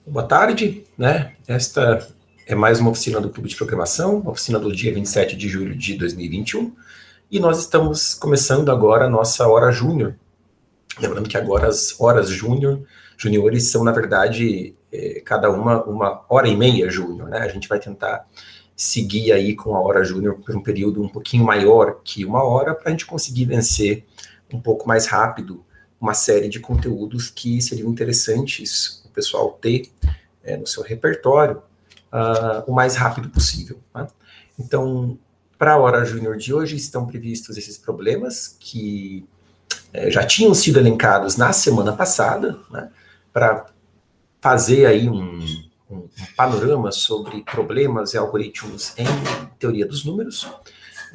Boa tarde, né? Esta é mais uma oficina do Clube de Programação, oficina do dia 27 de julho de 2021, e nós estamos começando agora a nossa hora júnior. Lembrando que agora as horas júniores são, na verdade, cada uma hora e meia júnior, né? A gente vai tentar seguir aí com a hora júnior por um período um pouquinho maior que uma hora, para a gente conseguir vencer um pouco mais rápido uma série de conteúdos que seriam interessantes o pessoal ter no seu repertório o mais rápido possível. Tá? Então, para a hora júnior de hoje estão previstos esses problemas que já tinham sido elencados na semana passada, né, para fazer aí um panorama sobre problemas e algoritmos em teoria dos números.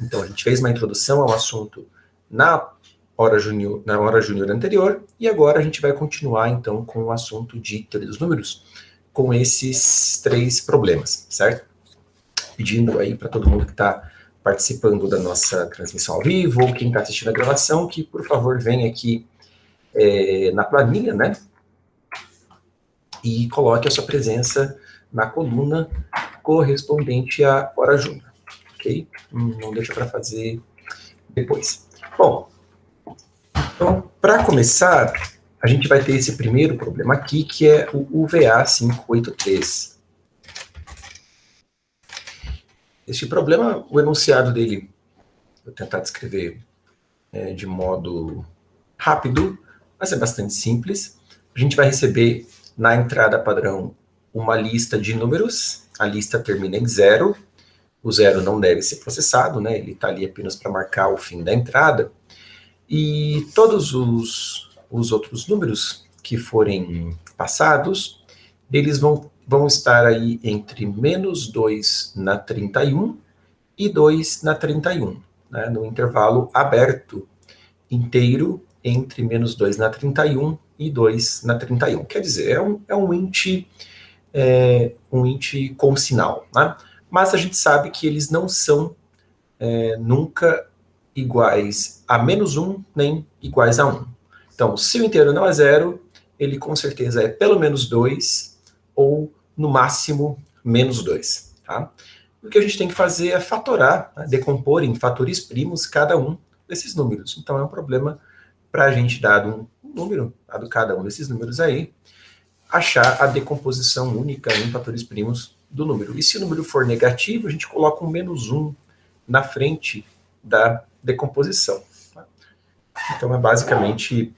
Então, a gente fez uma introdução ao assunto na hora júnior anterior, e agora a gente vai continuar, então, com o assunto de teoria dos números, com esses 3 problemas, certo? Pedindo aí para todo mundo que está participando da nossa transmissão ao vivo, ou quem está assistindo a gravação, que, por favor, venha aqui na planilha, né? E coloque a sua presença na coluna correspondente à hora júnior, ok? Não deixa para fazer depois. Bom, então, para começar, a gente vai ter esse primeiro problema aqui, que é o UVA 583. Este problema, o enunciado dele, vou tentar descrever de modo rápido, mas é bastante simples. A gente vai receber na entrada padrão uma lista de números, a lista termina em 0, o 0 não deve ser processado, né? Ele está ali apenas para marcar o fim da entrada, e todos os outros números que forem passados, eles vão estar aí entre menos 2 na 31 e 2 na 31, né? No intervalo aberto inteiro entre menos 2 na 31 e 2 na 31. Quer dizer, é um int com sinal, né? Mas a gente sabe que eles não são nunca iguais a menos 1, nem iguais a 1. Então, se o inteiro não é 0, ele com certeza é pelo menos 2, ou no máximo menos 2. Tá? O que a gente tem que fazer é fatorar, né, decompor em fatores primos cada um desses números. Então, é um problema para a gente, dado um número, dado cada um desses números aí, achar a decomposição única em fatores primos do número. E se o número for negativo, a gente coloca um menos 1 na frente da decomposição. Tá? Então, é basicamente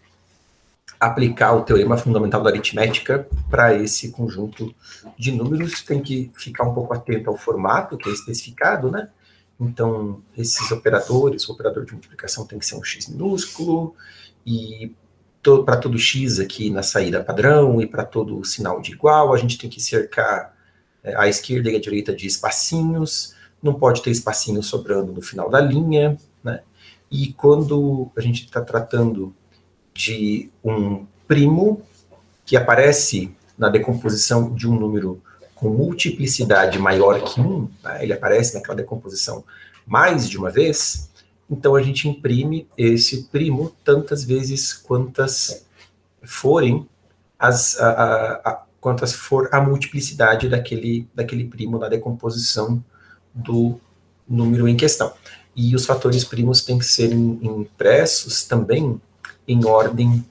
aplicar o teorema fundamental da aritmética para esse conjunto de números. Tem que ficar um pouco atento ao formato que é especificado, né? Então, esses operadores, o operador de multiplicação tem que ser um x minúsculo, e para todo x aqui na saída padrão, e para todo sinal de igual, a gente tem que cercar a esquerda e a direita de espacinhos, não pode ter espacinho sobrando no final da linha, né? E quando a gente está tratando de um primo que aparece na decomposição de um número com multiplicidade maior que 1, né? Ele aparece naquela decomposição mais de uma vez, então a gente imprime esse primo tantas vezes quantas forem quantas for a multiplicidade daquele primo na decomposição do número em questão. E os fatores primos têm que ser impressos também em ordem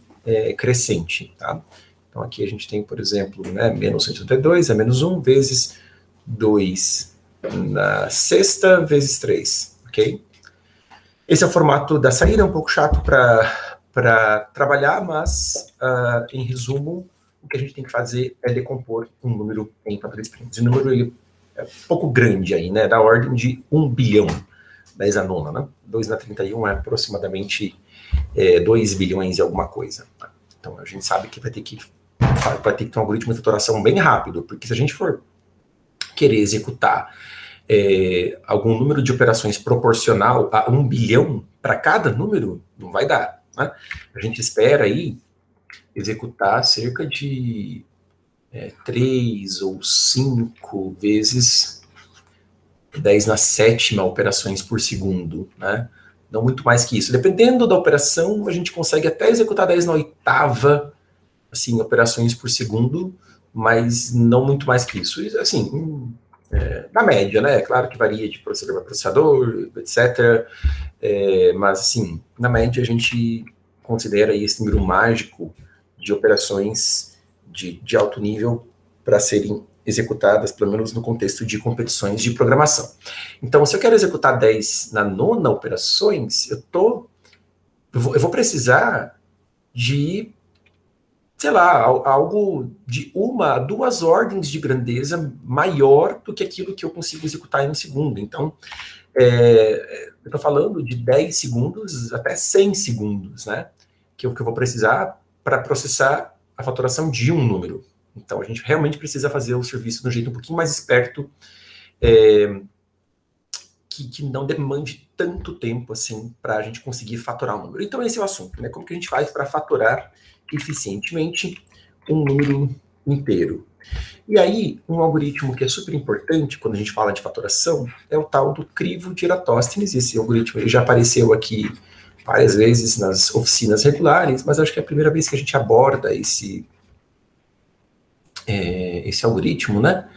crescente. Tá? Então aqui a gente tem, por exemplo, né, menos 132 é menos 1 vezes 2 na sexta vezes 3. Ok? Esse é o formato da saída, é um pouco chato para trabalhar, mas, em resumo, o que a gente tem que fazer é decompor um número em fatores primos. O número ele é um pouco grande aí, né? Da ordem de 1 bilhão, 10 a nona, né? 2 na 31 é aproximadamente 2 bilhões e alguma coisa. Tá? Então, a gente sabe que vai ter que ter um algoritmo de fatoração bem rápido, porque se a gente for querer executar algum número de operações proporcional a 1 bilhão para cada número, não vai dar. Né? A gente espera aí executar cerca de 3 ou 5 vezes 10 na sétima operações por segundo, né? Não muito mais que isso. Dependendo da operação, a gente consegue até executar 10 na oitava, assim, operações por segundo, mas não muito mais que isso. E, assim, na média, né? É claro que varia de processador para processador, etc. Mas, assim, na média a gente considera aí esse número mágico de operações de alto nível para serem executadas, pelo menos no contexto de competições de programação. Então, se eu quero executar 10 na nona operações, eu vou precisar de, sei lá, algo de 1 a 2 ordens de grandeza maior do que aquilo que eu consigo executar em um segundo. Então, eu estou falando de 10 segundos até 100 segundos, né? Que eu vou precisar para processar a fatoração de um número. Então, a gente realmente precisa fazer o serviço de um jeito um pouquinho mais esperto, que não demande tanto tempo assim para a gente conseguir fatorar um número. Então, esse é o assunto, né? Como que a gente faz para fatorar eficientemente um número inteiro? E aí, um algoritmo que é super importante quando a gente fala de fatoração é o tal do crivo de Eratosthenes. Esse algoritmo ele já apareceu aqui várias vezes nas oficinas regulares, mas acho que é a primeira vez que a gente aborda esse algoritmo, né?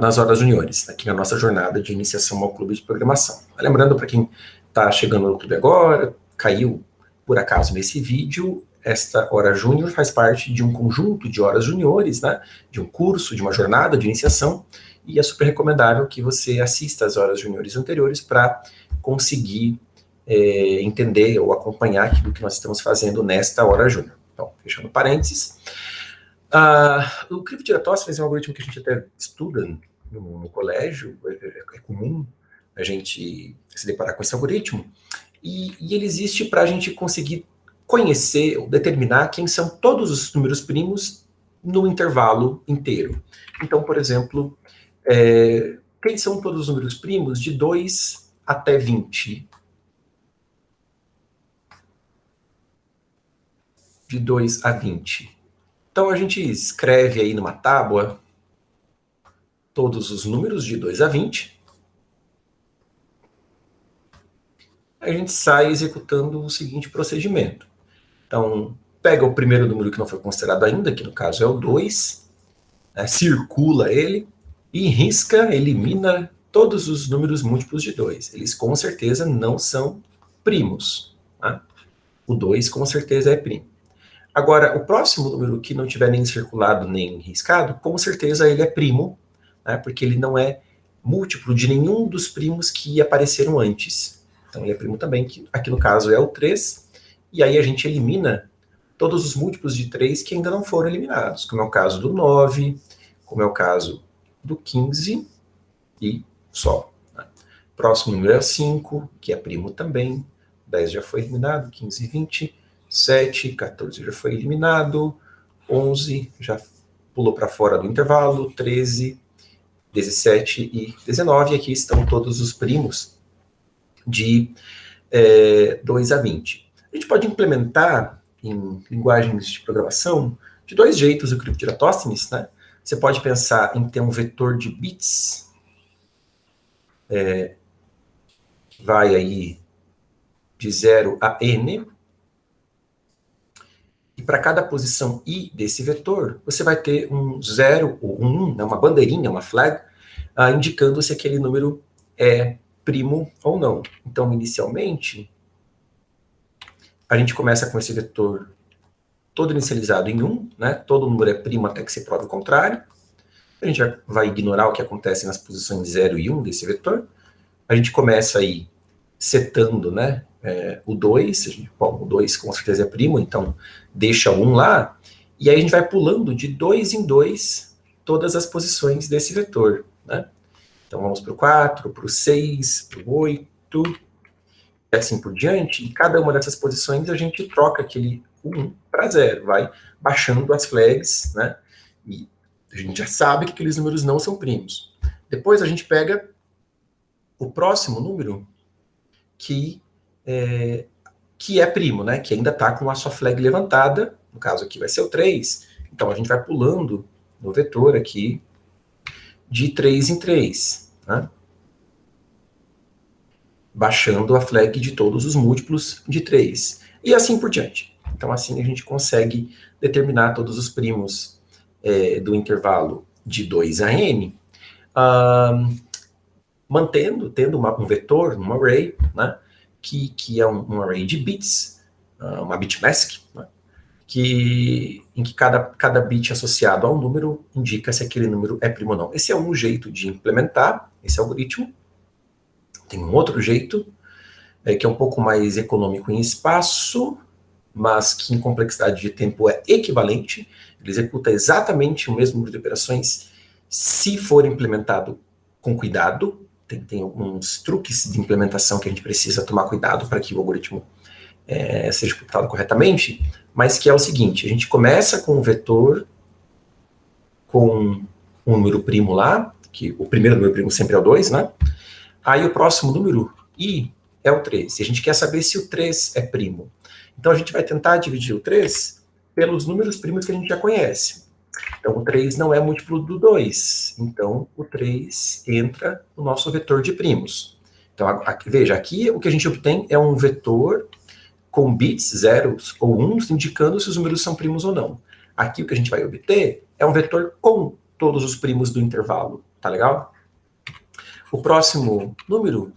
Nas horas juniores, aqui na nossa jornada de iniciação ao clube de programação. Lembrando, para quem está chegando no clube agora, caiu por acaso nesse vídeo, esta hora júnior faz parte de um conjunto de horas juniores, né, de um curso, de uma jornada de iniciação, e é super recomendável que você assista às horas juniores anteriores para conseguir entender ou acompanhar aquilo que nós estamos fazendo nesta hora júnior. Então, fechando parênteses, o crivo de Eratosthenes é um algoritmo que a gente até estuda no colégio, é comum a gente se deparar com esse algoritmo, e ele existe para a gente conseguir conhecer ou determinar quem são todos os números primos no intervalo inteiro. Então, por exemplo, quem são todos os números primos de 2 até 20? De 2 a 20. Então, a gente escreve aí numa tábua todos os números de 2 a 20. A gente sai executando o seguinte procedimento. Então, pega o primeiro número que não foi considerado ainda, que no caso é o 2, circula ele e risca, elimina todos os números múltiplos de 2. Eles com certeza não são primos. Tá? O 2 com certeza é primo. Agora, o próximo número que não tiver nem circulado nem riscado, com certeza ele é primo, né, porque ele não é múltiplo de nenhum dos primos que apareceram antes. Então ele é primo também, que aqui no caso é o 3, e aí a gente elimina todos os múltiplos de 3 que ainda não foram eliminados, como é o caso do 9, como é o caso do 15 e só. Né. Próximo número é o 5, que é primo também, 10 já foi eliminado, 15 e 20, 7, 14 já foi eliminado, 11 já pulou para fora do intervalo, 13, 17 e 19, e aqui estão todos os primos de 2 a 20. A gente pode implementar em linguagens de programação de dois jeitos o crivo de Eratosthenes, né? Você pode pensar em ter um vetor de bits, vai aí de 0 a n, e para cada posição i desse vetor, você vai ter um 0 ou um 1, né, uma bandeirinha, uma flag, indicando se aquele número é primo ou não. Então, inicialmente, a gente começa com esse vetor todo inicializado em 1, né? Todo número é primo até que se prove o contrário. A gente vai ignorar o que acontece nas posições 0 e 1 desse vetor. A gente começa aí setando, né, o 2, bom, o 2 com certeza é primo, então deixa o 1 lá, e aí a gente vai pulando de 2 em 2 todas as posições desse vetor, né? Então vamos para o 4, para o 6, para o 8, e assim por diante, e cada uma dessas posições a gente troca aquele 1 para 0, vai baixando as flags, né? E a gente já sabe que aqueles números não são primos. Depois a gente pega o próximo número que é primo, né? Que ainda está com a sua flag levantada, no caso aqui vai ser o 3, então a gente vai pulando no vetor aqui de 3 em 3, né? Baixando a flag de todos os múltiplos de 3, e assim por diante. Então, assim a gente consegue determinar todos os primos do intervalo de 2 a n, tendo um vetor, um array, né, que é um array de bits, uma bitmask, né, em que cada bit associado a um número indica se aquele número é primo ou não. Esse é um jeito de implementar esse algoritmo. Tem um outro jeito, que é um pouco mais econômico em espaço, mas que em complexidade de tempo é equivalente. Ele executa exatamente o mesmo número de operações se for implementado com cuidado. Tem alguns truques de implementação que a gente precisa tomar cuidado para que o algoritmo seja executado corretamente, mas que é o seguinte: a gente começa com um vetor com um número primo lá, que o primeiro número primo sempre é o 2, né? Aí o próximo número, i, é o 3. E a gente quer saber se o 3 é primo. Então a gente vai tentar dividir o 3 pelos números primos que a gente já conhece. Então o 3 não é múltiplo do 2. Então o 3 entra no nosso vetor de primos. Então veja, aqui o que a gente obtém é um vetor com bits, zeros ou uns, indicando se os números são primos ou não. Aqui o que a gente vai obter é um vetor com todos os primos do intervalo. Tá legal? O próximo número,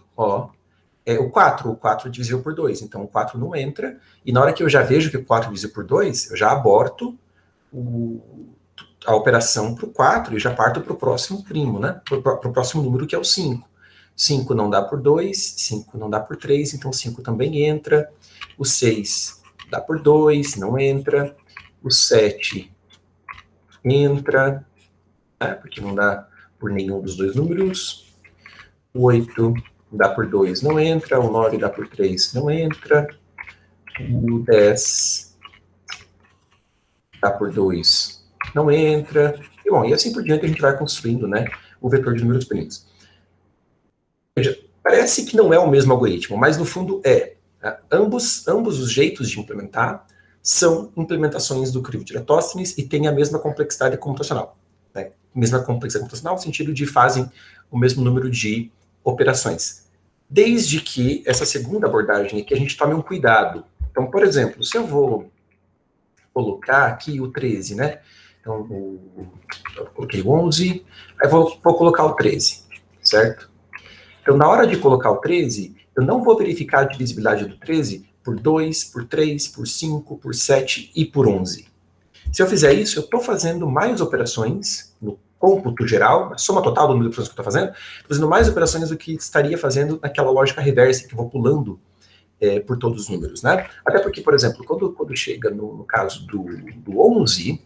é o 4. O 4 divisível por 2. Então, o 4 não entra. E na hora que eu já vejo que o 4 divisível por 2, eu já aborto a operação para o 4 e já parto para o próximo primo, né? Para o próximo número, que é o 5. 5 não dá por 2, 5 não dá por 3, então 5 também entra. O 6 dá por 2, não entra. O 7 entra, né? Porque não dá por nenhum dos dois números. O 8 dá por 2, não entra. O 9 dá por 3, não entra. O 10 dá por 2, não entra. E, bom, e assim por diante a gente vai construindo, né, o vetor de números primos. Veja, parece que não é o mesmo algoritmo, mas no fundo é. Ambos os jeitos de implementar são implementações do crivo de Eratosthenes e têm a mesma complexidade computacional. Né? Mesma complexidade computacional no sentido de fazem o mesmo número de operações. Desde que essa segunda abordagem aqui a gente tome um cuidado. Então, por exemplo, se eu vou colocar aqui o 13, né? Então, eu coloquei o 11, aí vou colocar o 13, certo? Então, na hora de colocar o 13, eu não vou verificar a divisibilidade do 13 por 2, por 3, por 5, por 7 e por 11. Se eu fizer isso, eu estou fazendo mais operações no cômputo geral, a soma total do número de operações que eu estou fazendo mais operações do que estaria fazendo naquela lógica reversa, que eu vou pulando por todos os números, né? Até porque, por exemplo, quando chega no caso do 11,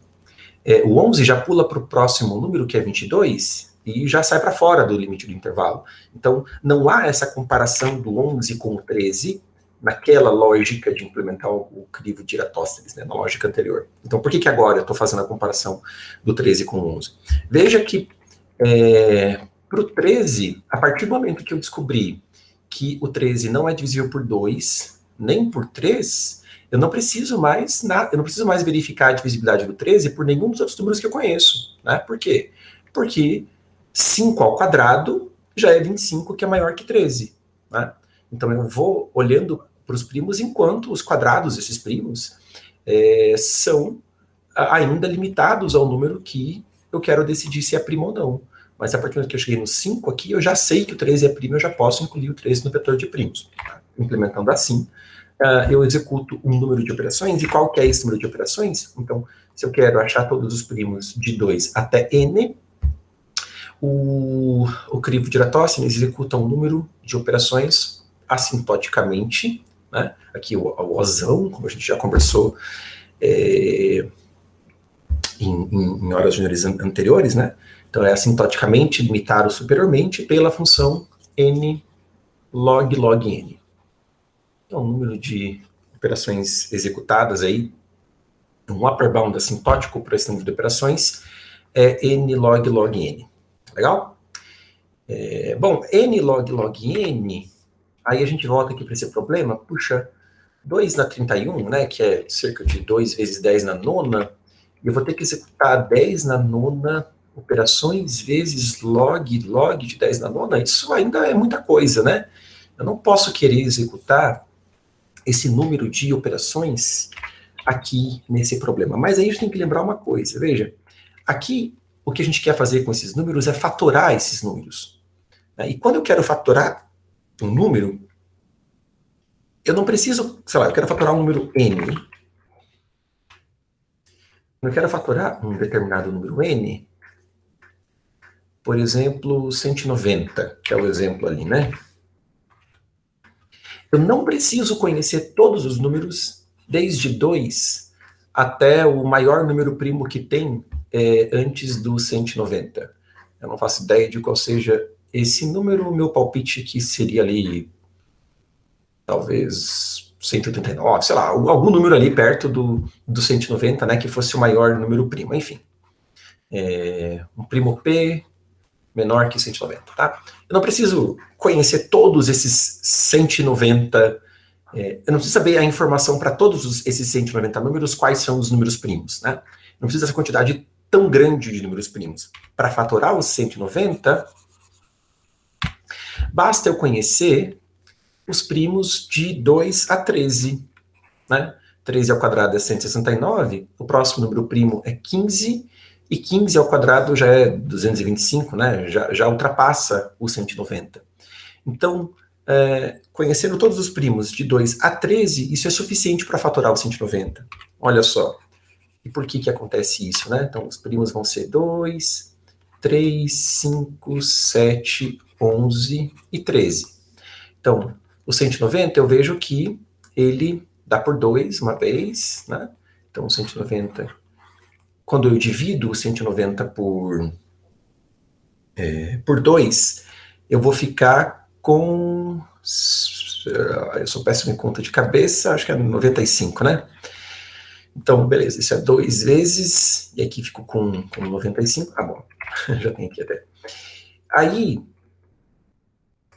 o 11 já pula para o próximo número, que é 22, e já sai para fora do limite do intervalo. Então, não há essa comparação do 11 com o 13 naquela lógica de implementar o crivo de Eratosthenes, né, na lógica anterior. Então, por que agora eu estou fazendo a comparação do 13 com o 11? Veja que para o 13, a partir do momento que eu descobri que o 13 não é divisível por 2, nem por 3, eu não preciso mais verificar a divisibilidade do 13 por nenhum dos outros números que eu conheço. Né? Por quê? Porque 5 ao quadrado já é 25, que é maior que 13. Né? Então eu vou olhando para os primos enquanto os quadrados desses primos são ainda limitados ao número que eu quero decidir se é primo ou não. Mas a partir do momento que eu cheguei no 5 aqui, eu já sei que o 13 é primo, eu já posso incluir o 13 no vetor de primos. Implementando assim, eu executo um número de operações. E qual que é esse número de operações? Então, se eu quero achar todos os primos de 2 até n, o crivo de Eratosthenes executa um número de operações assintoticamente, né? Aqui o Ozão, como a gente já conversou em horas júniores anteriores, né? Então é assintoticamente limitado superiormente pela função n log n. Então, o número de operações executadas aí, um upper bound assintótico para esse número de operações é n log n. Legal? Bom, n log n, aí a gente volta aqui para esse problema, puxa, 2 na 31, né, que é cerca de 2 vezes 10 na nona, eu vou ter que executar 10 na nona operações vezes log de 10 na nona, isso ainda é muita coisa, né? Eu não posso querer executar esse número de operações aqui nesse problema. Mas aí a gente tem que lembrar uma coisa, veja, aqui o que a gente quer fazer com esses números é fatorar esses números. Né? E quando eu quero fatorar um número, eu não preciso, sei lá, eu quero fatorar um número n. Eu quero fatorar um determinado número n, por exemplo, 190, que é o exemplo ali, né? Eu não preciso conhecer todos os números, desde 2 até o maior número primo que tem antes do 190. Eu não faço ideia de qual seja esse número, meu palpite que seria ali, talvez 189, sei lá, algum número ali perto do 190, né, que fosse o maior número primo, enfim. Um primo P menor que 190, tá? Eu não preciso conhecer todos esses 190, eu não preciso saber a informação para todos esses 190 números, quais são os números primos, né? Não preciso dessa quantidade tão grande de números primos. Para fatorar os 190, basta eu conhecer os primos de 2 a 13, né? 13 ao quadrado é 169, o próximo número primo é 15, e 15 ao quadrado já é 225, né? Já ultrapassa o 190. Então, conhecendo todos os primos de 2 a 13, isso é suficiente para fatorar o 190. Olha só. E por que acontece isso, né? Então, os primos vão ser 2, 3, 5, 7, 11 e 13. Então, o 190 eu vejo que ele dá por 2 uma vez, né? Então, o 190, quando eu divido o 190 por 2, eu vou ficar com... Eu sou péssimo em conta de cabeça, acho que é 95, né? Então, beleza, isso é 2 vezes, e aqui fico com 95, ah, bom, já tem aqui até. Aí,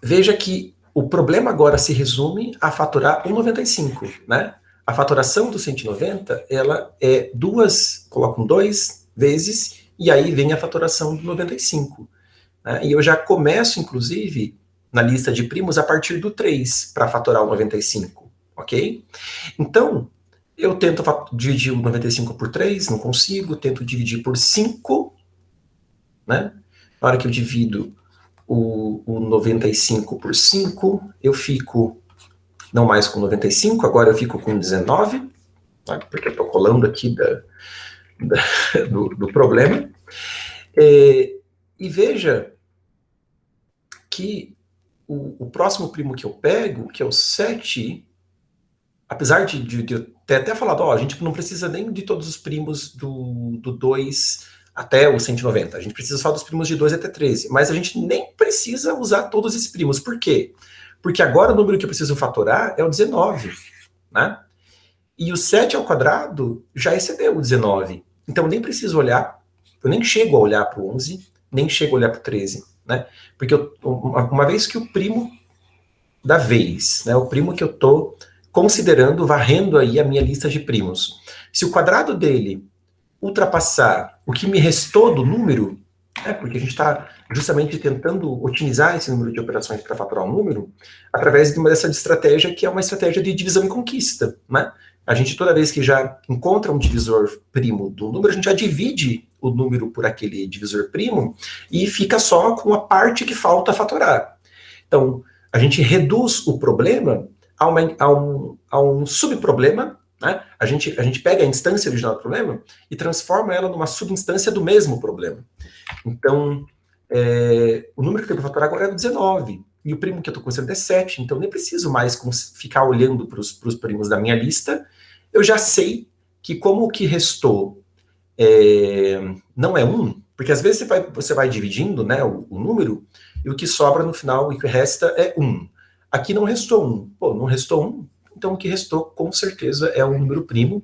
veja que o problema agora se resume a fatorar o 95, né? A fatoração do 190, ela é colocam 2 vezes, e aí vem a fatoração do 95. Né? E eu já começo, inclusive, na lista de primos a partir do 3 para fatorar o 95, ok? Então, eu tento dividir o 95 por 3, não consigo, tento dividir por 5, né? Na hora que eu divido o 95 por 5, eu fico não mais com 95, agora eu fico com 19, tá? Porque eu estou colando aqui do problema. E veja que o próximo primo que eu pego, que é o 7, apesar de eu ter até falado, a gente não precisa nem de todos os primos do 2 até o 190, a gente precisa só dos primos de 2 até 13, mas a gente nem precisa usar todos esses primos. Por quê? Porque agora o número que eu preciso fatorar é o 19, né? E o 7 ao quadrado já excedeu o 19. Então eu nem preciso olhar, eu nem chego a olhar para o 11, nem chego a olhar para o 13, né? Porque uma vez que o primo da vez, né, o primo que eu estou considerando, varrendo aí a minha lista de primos, se o quadrado dele ultrapassar o que me restou do número, porque a gente está justamente tentando otimizar esse número de operações para fatorar um número, através de uma dessa estratégia que é uma estratégia de divisão e conquista, né? A gente, toda vez que já encontra um divisor primo do número, a gente já divide o número por aquele divisor primo e fica só com a parte que falta fatorar. Então, a gente reduz o problema a um subproblema, né? A gente pega a instância original do problema e transforma ela numa subinstância do mesmo problema. Então, o número que eu tenho para fatorar agora é 19, e o primo que eu estou considerando é 7, então eu nem preciso mais ficar olhando para os primos da minha lista, eu já sei que como o que restou não é 1, porque às vezes você vai dividindo, né, o número, e o que sobra no final, e o que resta é 1. Aqui não restou 1. Pô, não restou 1? Então o que restou, com certeza, é um número primo,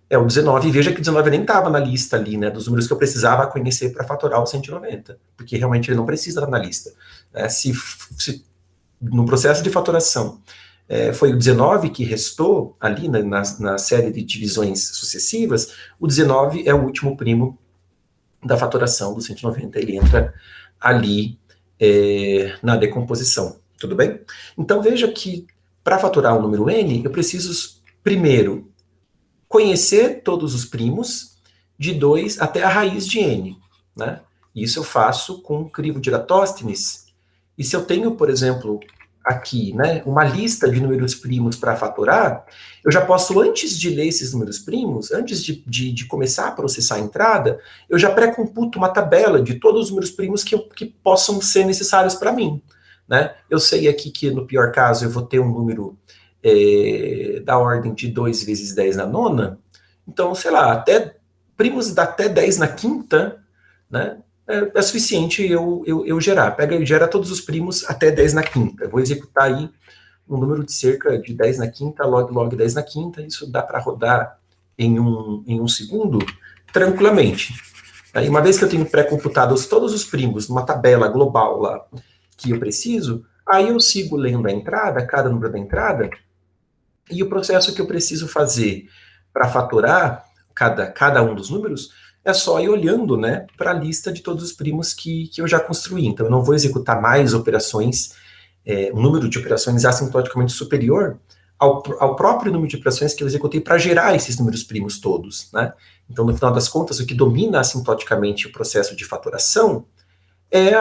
é o 19. E veja que o 19 nem estava na lista ali, né, dos números que eu precisava conhecer para fatorar o 190, porque realmente ele não precisa estar na lista. Se no processo de fatoração foi o 19 que restou ali na série de divisões sucessivas, o 19 é o último primo da fatoração do 190, ele entra ali na decomposição, tudo bem? Então veja que para fatorar o número n, eu preciso primeiro conhecer todos os primos de 2 até a raiz de n, né? Isso eu faço com o crivo de Eratosthenes. E se eu tenho, por exemplo, aqui, né, uma lista de números primos para fatorar, eu já posso, antes de ler esses números primos, antes de começar a processar a entrada, eu já pré-computo uma tabela de todos os números primos que possam ser necessários para mim, né? Eu sei aqui que, no pior caso, eu vou ter um número da ordem de 2 vezes 10 na nona, então, sei lá, até primos até 10 na quinta, né? É suficiente eu gerar. Pega e gera todos os primos até 10 na quinta. Eu vou executar aí um número de cerca de 10 na quinta, log 10 na quinta. Isso dá para rodar em um segundo tranquilamente. Aí, uma vez que eu tenho pré-computados todos os primos numa tabela global lá que eu preciso, aí eu sigo lendo a entrada, cada número da entrada, e o processo que eu preciso fazer para fatorar cada um dos números é só ir olhando, né, para a lista de todos os primos que eu já construí. Então, eu não vou executar mais operações, um número de operações assintoticamente superior ao próprio número de operações que eu executei para gerar esses números primos todos, né? Então, no final das contas, o que domina assintoticamente o processo de fatoração é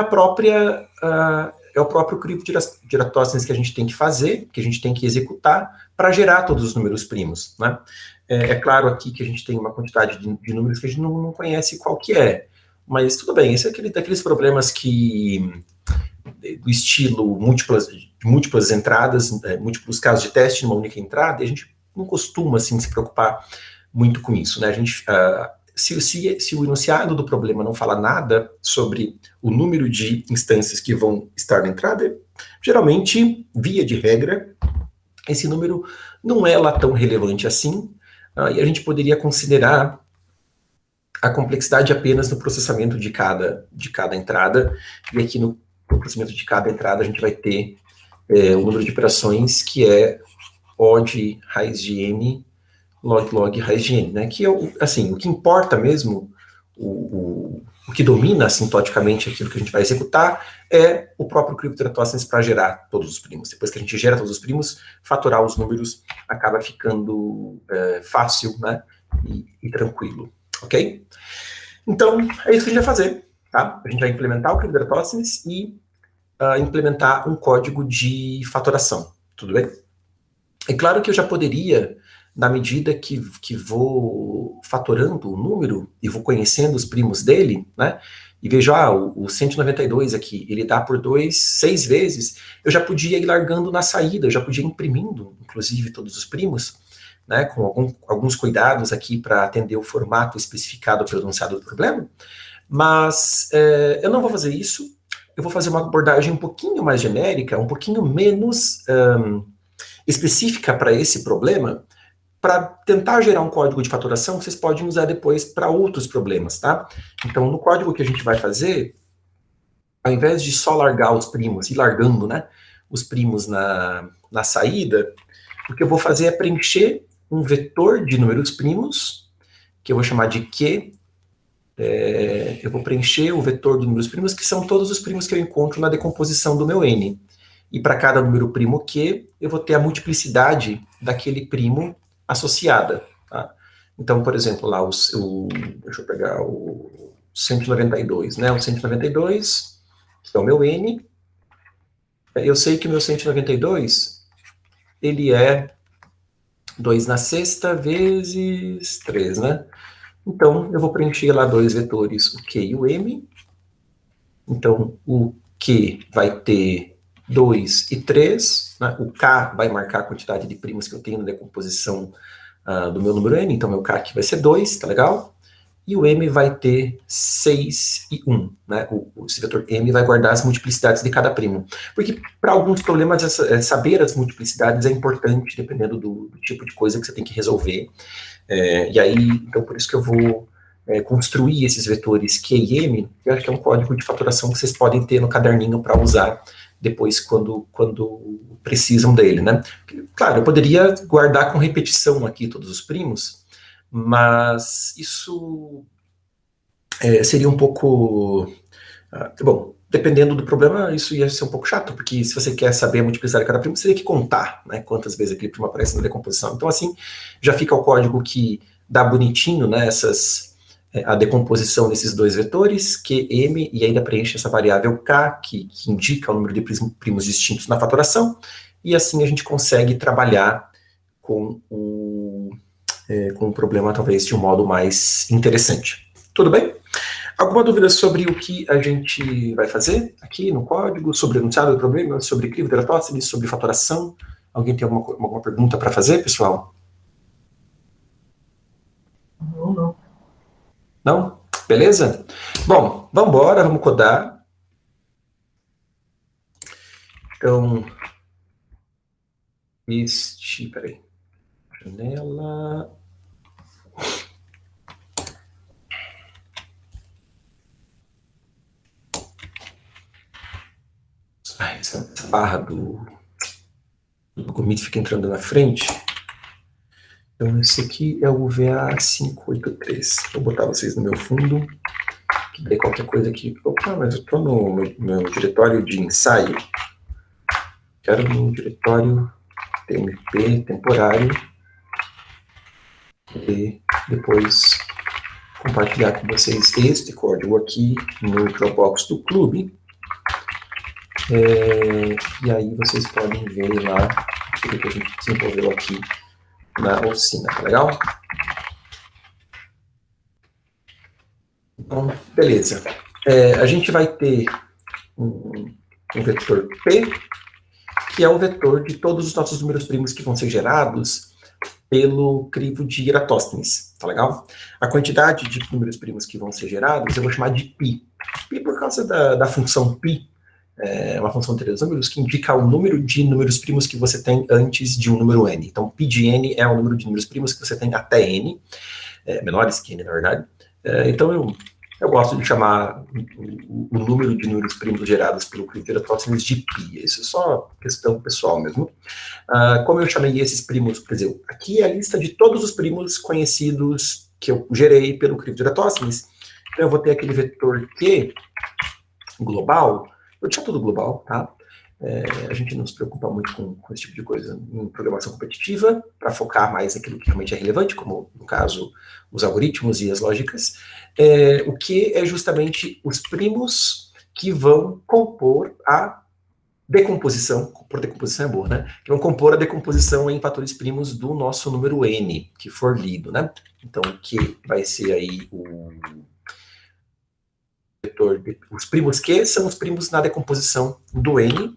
é o próprio crivo de Eratosthenes que a gente tem que fazer, que a gente tem que executar para gerar todos os números primos, né? É claro aqui que a gente tem uma quantidade de números que a gente não conhece qual que é, mas tudo bem, esse é daqueles problemas do estilo múltiplas entradas, múltiplos casos de teste numa única entrada, e a gente não costuma, assim, se preocupar muito com isso, né? A gente, se o enunciado do problema não fala nada sobre o número de instâncias que vão estar na entrada, geralmente, via de regra, esse número não é lá tão relevante assim, e a gente poderia considerar a complexidade apenas no processamento de cada entrada, e aqui no processamento de cada entrada a gente vai ter o número de operações que é O de raiz de n log raiz de n, né? Que é assim, o que importa mesmo, o que domina assintoticamente aquilo que a gente vai executar é o próprio crivo de Eratosthenes para gerar todos os primos. Depois que a gente gera todos os primos, fatorar os números acaba ficando fácil, né? E tranquilo, ok? Então, é isso que a gente vai fazer, tá? A gente vai implementar o crivo de Eratosthenes e implementar um código de fatoração, tudo bem? É claro que eu já poderia, na medida que vou fatorando o número e vou conhecendo os primos dele, né? E vejo, o 192 aqui, ele dá por 2, 6 vezes, eu já podia ir largando na saída, eu já podia ir imprimindo, inclusive, todos os primos, né? Com alguns cuidados aqui para atender o formato especificado pelo enunciado do problema. Mas eu não vou fazer isso, eu vou fazer uma abordagem um pouquinho mais genérica, um pouquinho menos específica para esse problema, para tentar gerar um código de fatoração que vocês podem usar depois para outros problemas, tá? Então, no código que a gente vai fazer, ao invés de só largar os primos, ir largando, né, os primos na saída, o que eu vou fazer é preencher um vetor de números primos, que eu vou chamar de Q. Eu vou preencher o vetor de números primos, que são todos os primos que eu encontro na decomposição do meu N. E para cada número primo Q, eu vou ter a multiplicidade daquele primo associada. Tá? Então, por exemplo, lá deixa eu pegar o 192, né? O 192, que é o meu N. Eu sei que o meu 192, ele é 2 na sexta vezes 3, né? Então, eu vou preencher lá dois vetores, o Q e o M. Então, o Q vai ter 2 e 3, né? O K vai marcar a quantidade de primos que eu tenho na decomposição do meu número N, então meu K aqui vai ser 2, tá legal? E o M vai ter 6 e 1, né? Esse vetor M vai guardar as multiplicidades de cada primo. Porque para alguns problemas, saber as multiplicidades é importante, dependendo do tipo de coisa que você tem que resolver. E aí, então por isso que eu vou construir esses vetores Q e M, que eu acho que é um código de fatoração que vocês podem ter no caderninho para usar depois quando precisam dele, né? Claro, eu poderia guardar com repetição aqui todos os primos, mas isso seria um pouco Bom, dependendo do problema, isso ia ser um pouco chato, porque se você quer saber a multiplicidade de cada primo, você teria que contar, né, quantas vezes aquele primo aparece na decomposição. Então, assim, já fica o código que dá bonitinho, né, a decomposição desses dois vetores, QM, e ainda preenche essa variável K, que indica o número de primos distintos na fatoração, e assim a gente consegue trabalhar com o problema, talvez, de um modo mais interessante. Tudo bem? Alguma dúvida sobre o que a gente vai fazer aqui no código, sobre o enunciado do problema, sobre crivo de Eratóstenes, sobre fatoração? Alguém tem alguma pergunta para fazer, pessoal? Não. Não? Beleza? Bom, vamos embora, vamos codar. Então, peraí, janela... Essa barra do commit fica entrando na frente. Então, esse aqui é o VA583. Vou botar vocês no meu fundo. Que daí qualquer coisa aqui... Opa, mas eu estou no meu diretório de ensaio. Quero no diretório TMP temporário. E depois compartilhar com vocês este código aqui no Dropbox do clube. E aí vocês podem ver lá tudo que a gente desenvolveu aqui na oficina, tá legal? Então, beleza. A gente vai ter um vetor P, que é o vetor de todos os nossos números primos que vão ser gerados pelo crivo de Eratóstenes, tá legal? A quantidade de números primos que vão ser gerados eu vou chamar de π. π por causa da função π, é uma função de três números que indica o número de números primos que você tem antes de um número n. Então, π de n é o número de números primos que você tem até n, menores que n, na verdade. Então, eu gosto de chamar o número de números primos gerados pelo crivo de Eratóstenes de π. Isso é só questão pessoal mesmo. Como eu chamei esses primos, quer dizer, aqui é a lista de todos os primos conhecidos que eu gerei pelo crivo de Eratóstenes. Então, eu vou ter aquele vetor Q global. Eu deixo tudo global, tá? A gente não se preocupa muito com esse tipo de coisa em programação competitiva, para focar mais naquilo que realmente é relevante, como, no caso, os algoritmos e as lógicas. O que é justamente os primos que vão compor a decomposição, compor decomposição é boa, né? Que vão compor a decomposição em fatores primos do nosso número n, que for lido, né? Então, que vai ser aí o vetor, os primos Q são os primos na decomposição do n.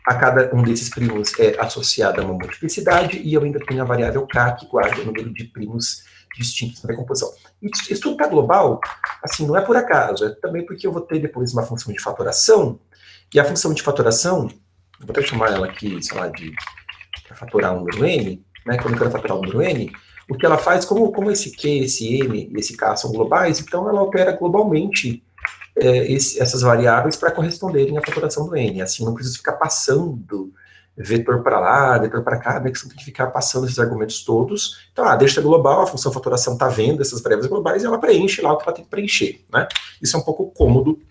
A cada um desses primos é associado a uma multiplicidade, e eu ainda tenho a variável K, que guarda o número de primos distintos na decomposição. Isso tudo está global, assim, não é por acaso, é também porque eu vou ter depois uma função de fatoração, e a função de fatoração, vou até chamar ela aqui, sei lá, para fatorar o número n, né, quando eu quero fatorar o número n, o que ela faz, como esse Q, esse m e esse K são globais, então ela opera globalmente essas variáveis para corresponderem à fatoração do n. Assim, eu não preciso ficar passando vetor para lá, vetor para cá, né, que você tem que ficar passando esses argumentos todos. Então, deixa global, a função fatoração está vendo essas variáveis globais e ela preenche lá o que ela tem que preencher, né? Isso é um pouco cômodo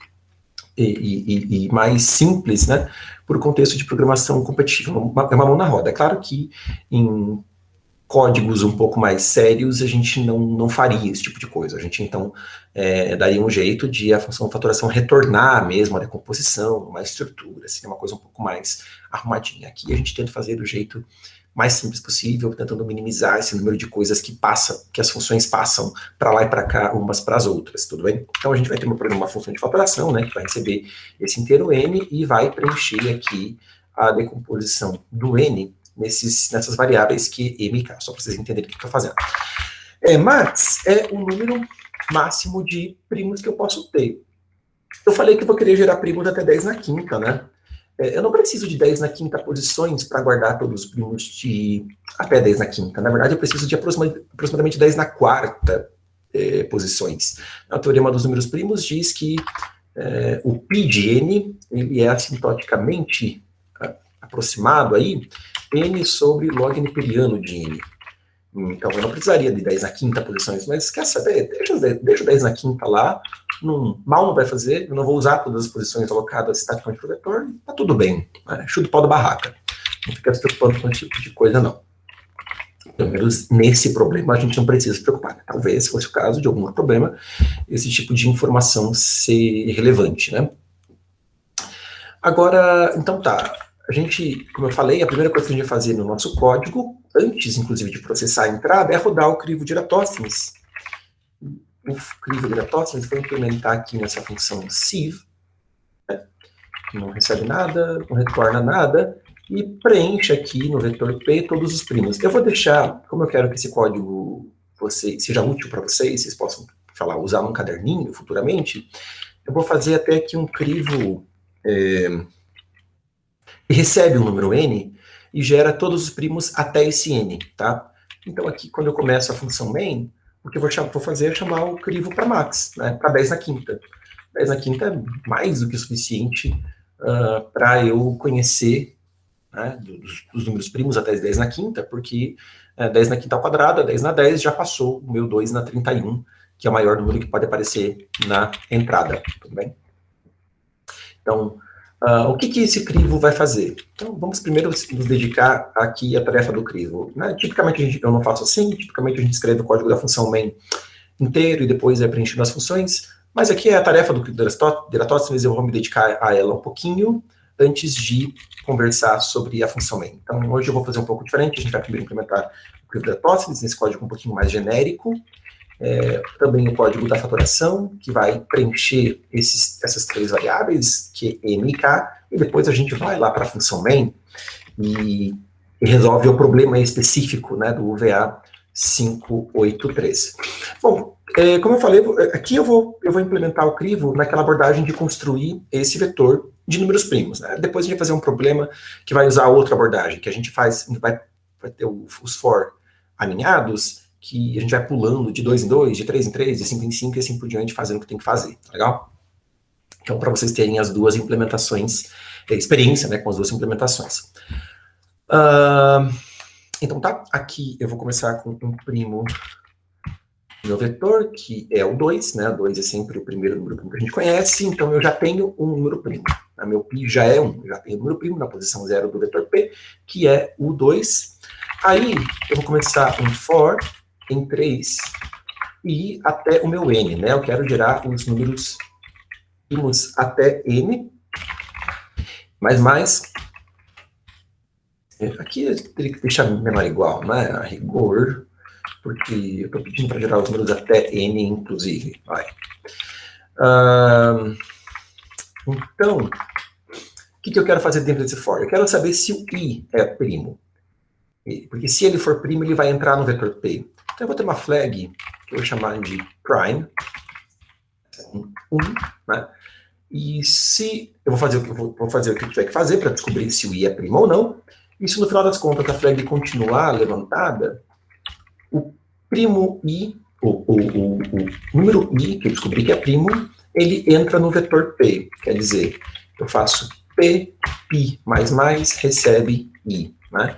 e mais simples, né, por contexto de programação competitiva. É uma mão na roda. É claro que em códigos um pouco mais sérios, a gente não faria esse tipo de coisa. A gente, então, daria um jeito de a função de fatoração retornar mesmo a decomposição, uma estrutura, assim, uma coisa um pouco mais arrumadinha. Aqui a gente tenta fazer do jeito mais simples possível, tentando minimizar esse número de coisas que as funções passam para lá e para cá, umas para as outras, tudo bem? Então a gente vai ter uma função de fatoração, né, que vai receber esse inteiro n e vai preencher aqui a decomposição do n nessas variáveis que m e k, só para vocês entenderem o que eu estou fazendo. Max é o número máximo de primos que eu posso ter. Eu falei que eu vou querer gerar primos até 10 na quinta, né? Eu não preciso de 10 na quinta posições para guardar todos os primos de até 10 na quinta. Na verdade, eu preciso de aproximadamente 10 na quarta posições. O teorema dos números primos diz que o π de n ele é assintoticamente aproximado aí, n sobre log neperiano de n. Então, eu não precisaria de 10 na quinta posições, mas quer saber? Deixa o 10 na quinta lá, mal não vai fazer, eu não vou usar todas as posições alocadas estaticamente para o vetor, tá tudo bem, né? Chuta o pau da barraca. Não fica se preocupando com esse tipo de coisa, não. Pelo menos nesse problema a gente não precisa se preocupar. Talvez, se fosse o caso de algum outro problema, esse tipo de informação ser relevante, né? Agora, então tá, a gente, como eu falei, a primeira coisa que a gente vai fazer no nosso código, antes, inclusive, de processar a entrada, é rodar o crivo de Eratosthenes. O crivo de Eratosthenes vai implementar aqui nessa função sieve, né, que não recebe nada, não retorna nada, e preenche aqui no vetor P todos os primos. Eu vou deixar, como eu quero que esse código seja útil para vocês possam, usar num caderninho futuramente, eu vou fazer até aqui um crivo que recebe um número n e gera todos os primos até esse n, tá? Então aqui, quando eu começo a função main, o que eu vou fazer é chamar o crivo para max, né, para 10 na quinta. 10 na quinta é mais do que o suficiente para eu conhecer, né, dos números primos até 10 na quinta, porque 10 na quinta ao quadrado, 10 na 10, já passou o meu 2 na 31, que é o maior número que pode aparecer na entrada, tudo bem? Então, o que esse crivo vai fazer? Então, vamos primeiro nos dedicar aqui à tarefa do crivo, né? Tipicamente, eu não faço assim, tipicamente a gente escreve o código da função main inteiro e depois é preenchido as funções, mas aqui é a tarefa do crivo de Eratosthenes, eu vou me dedicar a ela um pouquinho antes de conversar sobre a função main. Então, hoje eu vou fazer um pouco diferente, a gente vai primeiro implementar o crivo de Eratosthenes, nesse código um pouquinho mais genérico, também o código da fatoração, que vai preencher essas três variáveis, que é m e k, e depois a gente vai lá para a função main e resolve o problema específico, né, do UVA 583. Bom, como eu falei, aqui eu vou implementar o crivo naquela abordagem de construir esse vetor de números primos, né? Depois a gente vai fazer um problema que vai usar outra abordagem, que a gente vai ter os for alinhados, que a gente vai pulando de 2 em 2, de 3 em 3, de 5 em 5 e assim por diante, fazendo o que tem que fazer, tá legal? Então, para vocês terem as duas implementações, experiência, né, com as duas implementações. Então tá, aqui eu vou começar com um primo do meu vetor, que é o 2, né, o 2 é sempre o primeiro número primo que a gente conhece, então eu já tenho um número primo. A meu π já é 1, já tenho um número primo na posição 0 do vetor P, que é o 2. Aí eu vou começar um for em 3 e até o meu n, né? Eu quero gerar os números primos até n, mais. Aqui eu teria que deixar menor igual, né? A rigor, porque eu estou pedindo para gerar os números até n, inclusive. Vai. Então, o que eu quero fazer dentro desse for? Eu quero saber se o i é primo. Porque se ele for primo, ele vai entrar no vetor P. Então eu vou ter uma flag que eu vou chamar de prime, 1, né? E se eu vou fazer o que eu tiver que fazer para descobrir se o i é primo ou não, e se no final das contas a flag continuar levantada, o primo i, o número i, que eu descobri que é primo, ele entra no vetor P. Quer dizer, eu faço P, pi, recebe i, né?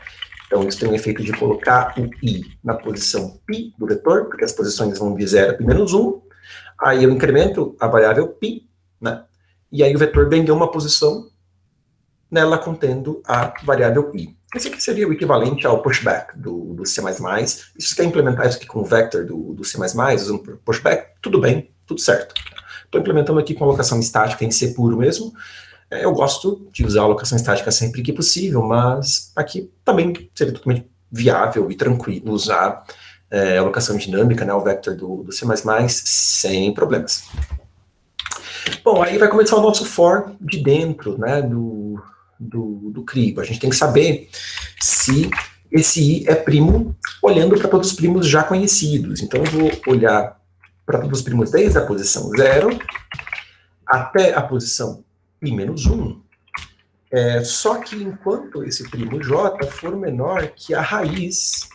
Então, isso tem o efeito de colocar o i na posição π do vetor, porque as posições vão de 0 a π-1. Aí eu incremento a variável π, né? E aí o vetor ganhou uma posição nela contendo a variável i. Esse aqui seria o equivalente ao pushback do C++. E se você quer implementar isso aqui com o vector do C++, usando pushback, tudo bem, tudo certo. Estou implementando aqui com alocação estática em C puro mesmo. Eu gosto de usar a alocação estática sempre que possível, mas aqui também seria totalmente viável e tranquilo usar a alocação dinâmica, né, o vector do C++, sem problemas. Bom, aí vai começar o nosso for de dentro, né, do crivo. A gente tem que saber se esse i é primo olhando para todos os primos já conhecidos. Então eu vou olhar para todos os primos desde a posição 0 até a posição π-1, só que enquanto esse primo j for menor que a raiz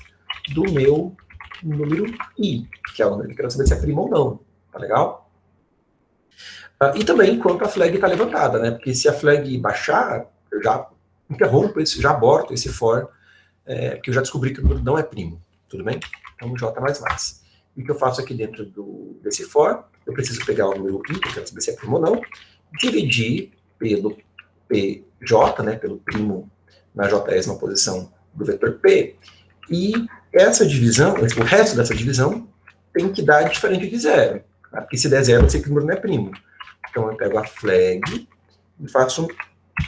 do meu número i, que é o número que eu quero saber se é primo ou não, tá legal? E também enquanto a flag está levantada, né? Porque se a flag baixar, eu já interrompo esse, já aborto esse for, porque eu já descobri que o número não é primo, tudo bem? Então j++. o que eu faço aqui dentro desse for? Eu preciso pegar o número i, que eu quero saber se é primo ou não, dividir pelo pj, né, pelo primo na jésima posição do vetor p, e essa divisão, o resto dessa divisão, tem que dar diferente de zero. Tá? Porque se der zero, eu sei que o número não é primo. Então eu pego a flag e faço um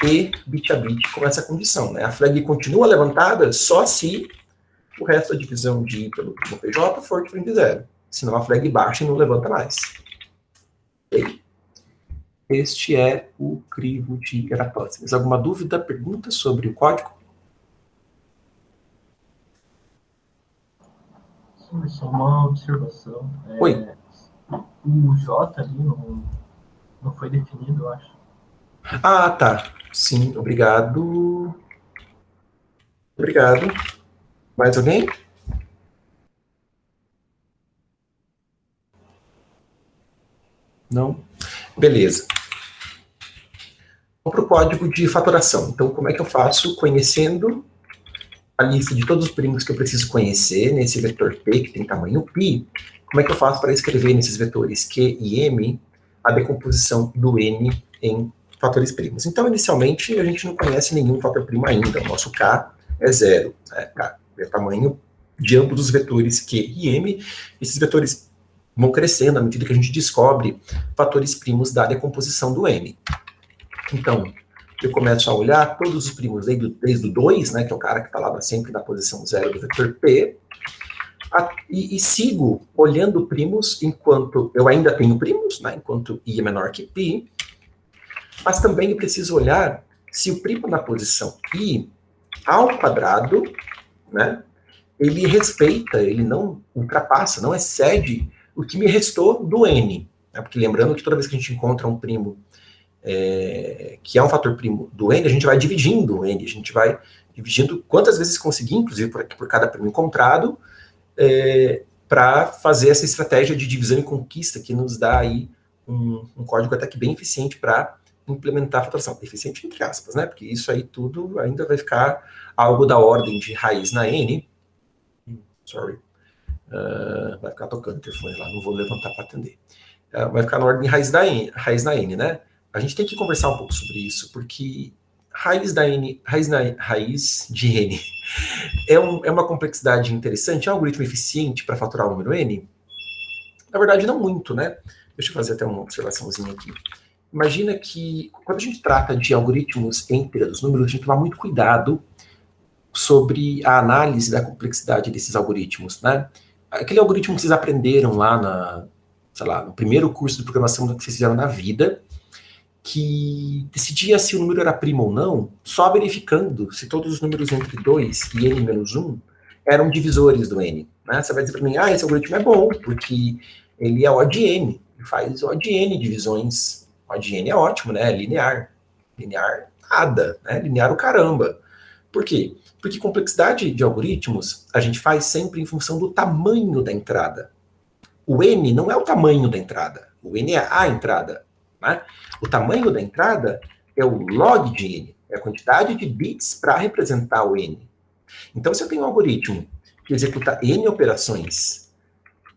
e bit a bit com essa condição. Né? A flag continua levantada só se o resto da divisão de i pelo primo pj for diferente de zero. Senão a flag baixa e não levanta mais. Okay? Este é o crivo de Eratóstenes. Alguma dúvida, pergunta sobre o código? Sim, só uma observação. Oi. O J ali não foi definido, eu acho. Ah, tá. Sim, obrigado. Obrigado. Mais alguém? Não? Beleza. Vamos para o código de fatoração. Então, como é que eu faço? Conhecendo a lista de todos os primos que eu preciso conhecer nesse vetor P, que tem tamanho π, como é que eu faço para escrever nesses vetores Q e M a decomposição do N em fatores primos? Então, inicialmente, a gente não conhece nenhum fator primo ainda. O nosso K é zero. Né? K é o tamanho de ambos os vetores Q e M. Esses vetores vão crescendo à medida que a gente descobre fatores primos da decomposição do N. Então, eu começo a olhar todos os primos desde o 2, né, que é o cara que está lá sempre na posição 0 do vetor P, e sigo olhando primos enquanto eu ainda tenho primos, né, enquanto i é menor que π, mas também eu preciso olhar se o primo na posição i ao quadrado, né, ele respeita, ele não ultrapassa, não excede o que me restou do n. Né, porque lembrando que toda vez que a gente encontra um primo que é um fator primo do n, a gente vai dividindo o n, a gente vai dividindo quantas vezes conseguir, inclusive por cada primo encontrado, para fazer essa estratégia de divisão e conquista que nos dá aí um código até que bem eficiente para implementar a fatoração. Eficiente entre aspas, né? Porque isso aí tudo ainda vai ficar algo da ordem de raiz na n. Sorry. Vai ficar tocando o telefone lá, não vou levantar para atender. Vai ficar na ordem de raiz na n, né? A gente tem que conversar um pouco sobre isso, porque raiz de n é uma complexidade interessante, é um algoritmo eficiente para fatorar o número n? Na verdade, não muito, né? Deixa eu fazer até uma observaçãozinha aqui. Imagina que, quando a gente trata de algoritmos entre os números, a gente toma muito cuidado sobre a análise da complexidade desses algoritmos, né? Aquele algoritmo que vocês aprenderam lá no primeiro curso de programação que vocês fizeram na vida, que decidia se o número era primo ou não, só verificando se todos os números entre 2 e n menos 1 eram divisores do n. Né? Você vai dizer para mim, esse algoritmo é bom, porque ele é O de n, ele faz O de n divisões. O de n é ótimo, né? É linear. Linear nada, né? Linear o caramba. Por quê? Porque complexidade de algoritmos a gente faz sempre em função do tamanho da entrada. O n não é o tamanho da entrada, o n é a entrada. Né? O tamanho da entrada é o log de n, é a quantidade de bits para representar o n. Então, se eu tenho um algoritmo que executa n operações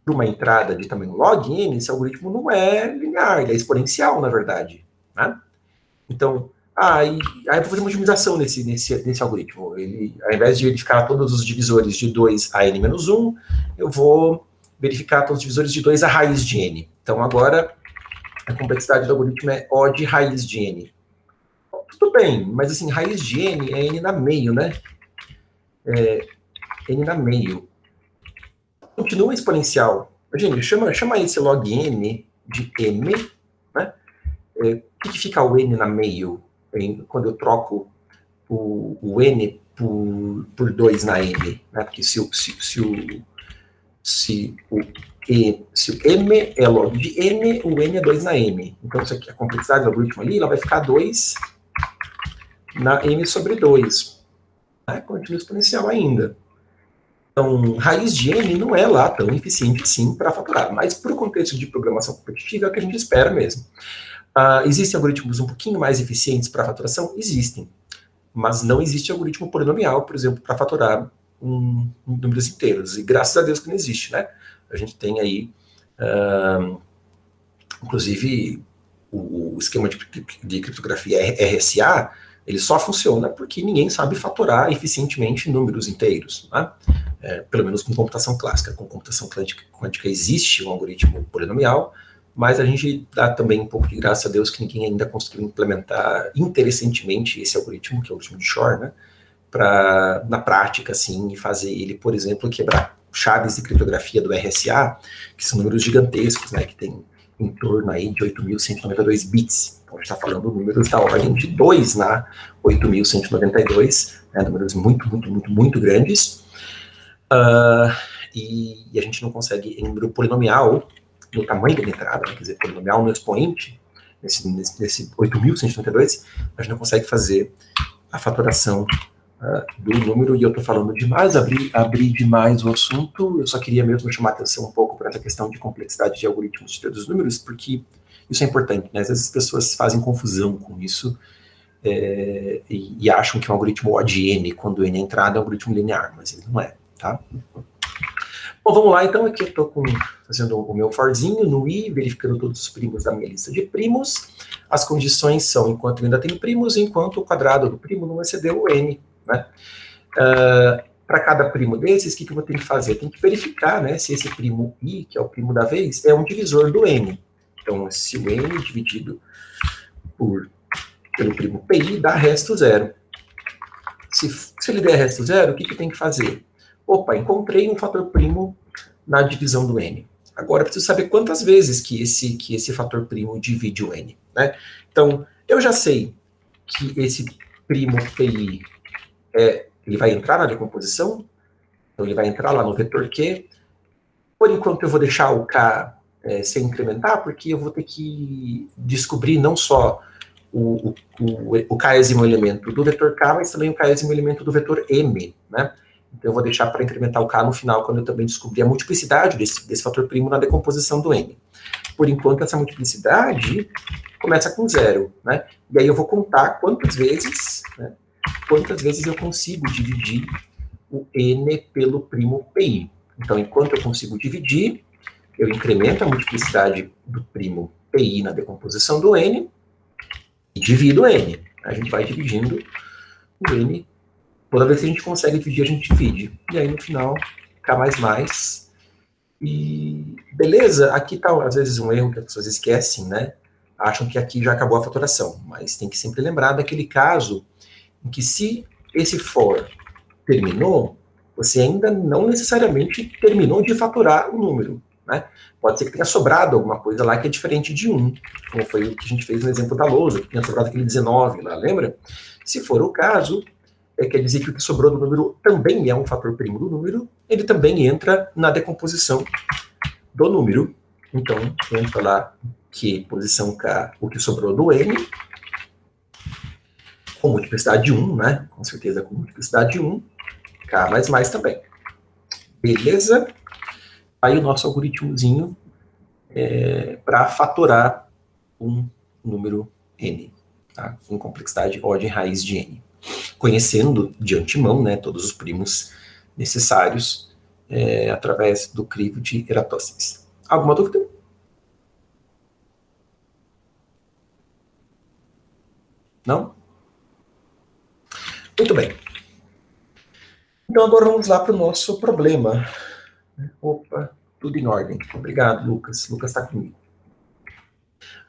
para uma entrada de tamanho log n, esse algoritmo não é linear, ele é exponencial, na verdade. Né? Então, aí eu vou fazer uma otimização nesse algoritmo. Ele, ao invés de verificar todos os divisores de 2 a n menos 1, eu vou verificar todos os divisores de 2 a raiz de n. Então, agora, a complexidade do algoritmo é O de raiz de n. Tudo bem, mas assim, raiz de n é n na meio, né? N na meio. Continua exponencial. Imagina, chama esse log n de m, né? O que fica o n na meio quando eu troco o n por 2 na m? Né? Porque se o m é log de n, o n é 2 na m. Então, isso aqui, a complexidade do algoritmo ali, ela vai ficar 2 na m sobre 2. Né? Continua exponencial ainda. Então, raiz de n não é lá tão eficiente assim para fatorar, mas para o contexto de programação competitiva é o que a gente espera mesmo. Existem algoritmos um pouquinho mais eficientes para fatoração? Existem. Mas não existe algoritmo polinomial, por exemplo, para fatorar números inteiros. E graças a Deus que não existe, né? A gente tem aí, inclusive, o esquema de criptografia RSA, ele só funciona porque ninguém sabe fatorar eficientemente números inteiros, né? Pelo menos com computação clássica. Com computação quântica existe um algoritmo polinomial, mas a gente dá também um pouco de graça a Deus que ninguém ainda conseguiu implementar interessantemente esse algoritmo, que é o algoritmo de Shor, né? Para, na prática, assim, fazer ele, por exemplo, quebrar chaves de criptografia do RSA, que são números gigantescos, né? Que tem em torno aí de 8.192 bits. Então, a gente está falando de números da ordem de 2 na 8.192, né, números muito grandes. E a gente não consegue, em número polinomial, no tamanho da entrada, né, quer dizer, polinomial no expoente, nesse 8.192, a gente não consegue fazer a fatoração do número, e eu estou falando demais, abri demais o assunto. Eu só queria mesmo chamar a atenção um pouco para essa questão de complexidade de algoritmos de teoria dos números, porque isso é importante, né? Às vezes as pessoas fazem confusão com isso e acham que é um algoritmo O de n, quando n é entrada, é um algoritmo linear, mas ele não é, tá? Bom, vamos lá, então. Aqui eu estou fazendo o meu forzinho no i, verificando todos os primos da minha lista de primos. As condições são enquanto eu ainda tenho primos, enquanto o quadrado do primo não excedeu o n, né? Para cada primo desses, o que eu vou ter que fazer? Tem que verificar, né, se esse primo i, que é o primo da vez, é um divisor do n. Então, se o n dividido pelo primo pi dá resto zero. Se ele der resto zero, o que eu tenho que fazer? Opa, encontrei um fator primo na divisão do n. Agora, eu preciso saber quantas vezes que esse fator primo divide o n, né? Então, eu já sei que esse primo pi ele vai entrar na decomposição, então ele vai entrar lá no vetor Q. Por enquanto eu vou deixar o K sem incrementar, porque eu vou ter que descobrir não só o késimo elemento do vetor K, mas também o késimo elemento do vetor M, né? Então eu vou deixar para incrementar o K no final, quando eu também descobrir a multiplicidade desse fator primo na decomposição do N. Por enquanto, essa multiplicidade começa com zero, né? E aí eu vou contar quantas vezes eu consigo dividir o N pelo primo PI. Então, enquanto eu consigo dividir, eu incremento a multiplicidade do primo PI na decomposição do N e divido o N. A gente vai dividindo o N. Toda vez que a gente consegue dividir, a gente divide. E aí, no final, K mais. E beleza, aqui está, às vezes, um erro que as pessoas esquecem, né? Acham que aqui já acabou a fatoração. Mas tem que sempre lembrar daquele caso em que, se esse for terminou, você ainda não necessariamente terminou de fatorar o número, né? Pode ser que tenha sobrado alguma coisa lá que é diferente de 1, como foi o que a gente fez no exemplo da lousa, que tinha sobrado aquele 19 lá, lembra? Se for o caso, quer dizer que o que sobrou do número também é um fator primo do número, ele também entra na decomposição do número. Então, entra lá que posição K, o que sobrou do N, com multiplicidade de 1, né? Com certeza com multiplicidade de 1, K mais também. Beleza? Aí o nosso algoritmozinho para fatorar um número N, tá? Com complexidade ordem raiz de N. Conhecendo de antemão, né, todos os primos necessários através do crivo de Eratóstenes. Alguma dúvida? Não? Muito bem. Então agora vamos lá para o nosso problema. Opa, tudo em ordem. Obrigado, Lucas. Lucas está comigo.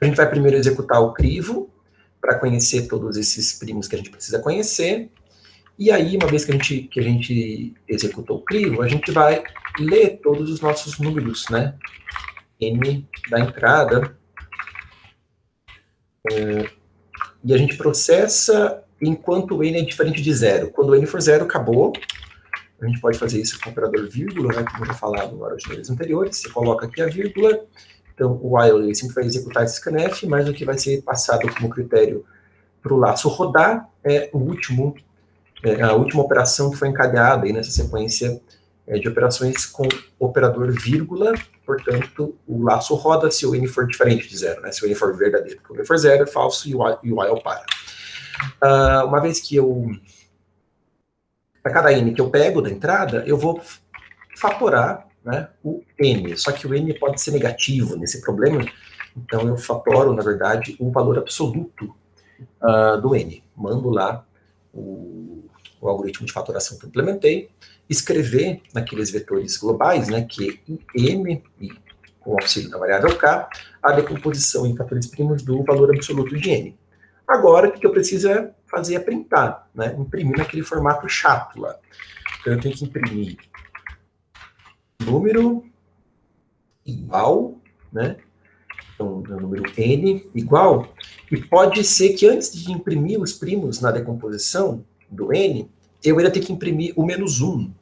A gente vai primeiro executar o crivo para conhecer todos esses primos que a gente precisa conhecer. E aí, uma vez que a gente executou o crivo, a gente vai ler todos os nossos números, né? N da entrada. E a gente processa enquanto o N é diferente de zero. Quando o N for zero, acabou. A gente pode fazer isso com o operador vírgula, né? Como eu já falado nos níveis anteriores. Você coloca aqui a vírgula. Então, o while ele sempre vai executar esse scanf, mas o que vai ser passado como critério para o laço rodar é a última operação que foi encadeada aí nessa sequência de operações com o operador vírgula. Portanto, o laço roda se o N for diferente de zero, né? Se o N for verdadeiro. Porque o N for zero é falso e o while para. Uma vez que para cada N que eu pego da entrada, eu vou fatorar, né, o n, só que o n pode ser negativo nesse problema, então eu fatoro, na verdade, o valor absoluto do n. Mando lá o algoritmo de fatoração que eu implementei, escrever naqueles vetores globais, né, que m, e com o auxílio da variável k, a decomposição em fatores primos do valor absoluto de n. Agora, o que eu preciso fazer é printar, né, imprimir naquele formato chato lá. Então, eu tenho que imprimir número igual, né, então, o número n igual, e pode ser que antes de imprimir os primos na decomposição do n, eu ainda tenho que imprimir o menos 1,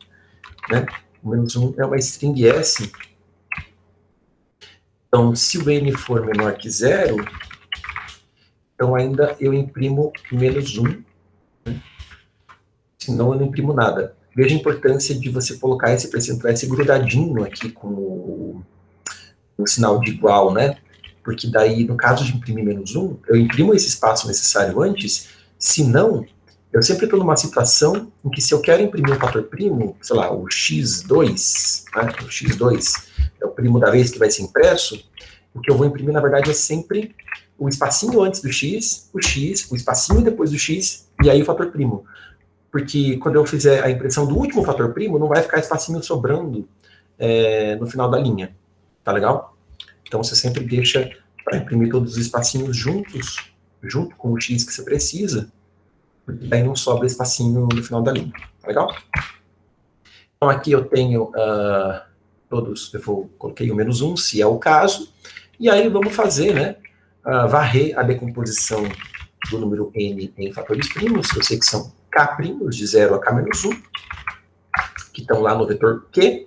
né? O menos 1 é uma string s. Então, se o n for menor que 0, então ainda eu imprimo menos 1, né? Senão eu não imprimo nada. Veja a importância de você colocar esse percentual S grudadinho aqui com o sinal de igual, né? Porque daí, no caso de imprimir menos 1, eu imprimo esse espaço necessário antes, senão, eu sempre estou numa situação em que se eu quero imprimir um fator primo, sei lá, o x2, né, o x2 é o primo da vez que vai ser impresso, o que eu vou imprimir, na verdade, é sempre o espacinho antes do x, o espacinho depois do x, e aí o fator primo. Porque quando eu fizer a impressão do último fator primo, não vai ficar espacinho sobrando no final da linha. Tá legal? Então, você sempre deixa para imprimir todos os espacinhos juntos, junto com o x que você precisa, porque daí não sobra espacinho no final da linha. Tá legal? Então, aqui eu tenho todos, coloquei o menos 1, se é o caso, e aí vamos fazer, né, varrer a decomposição do número n em fatores primos, eu sei que são k primos, de 0 a k menos 1, que estão lá no vetor q,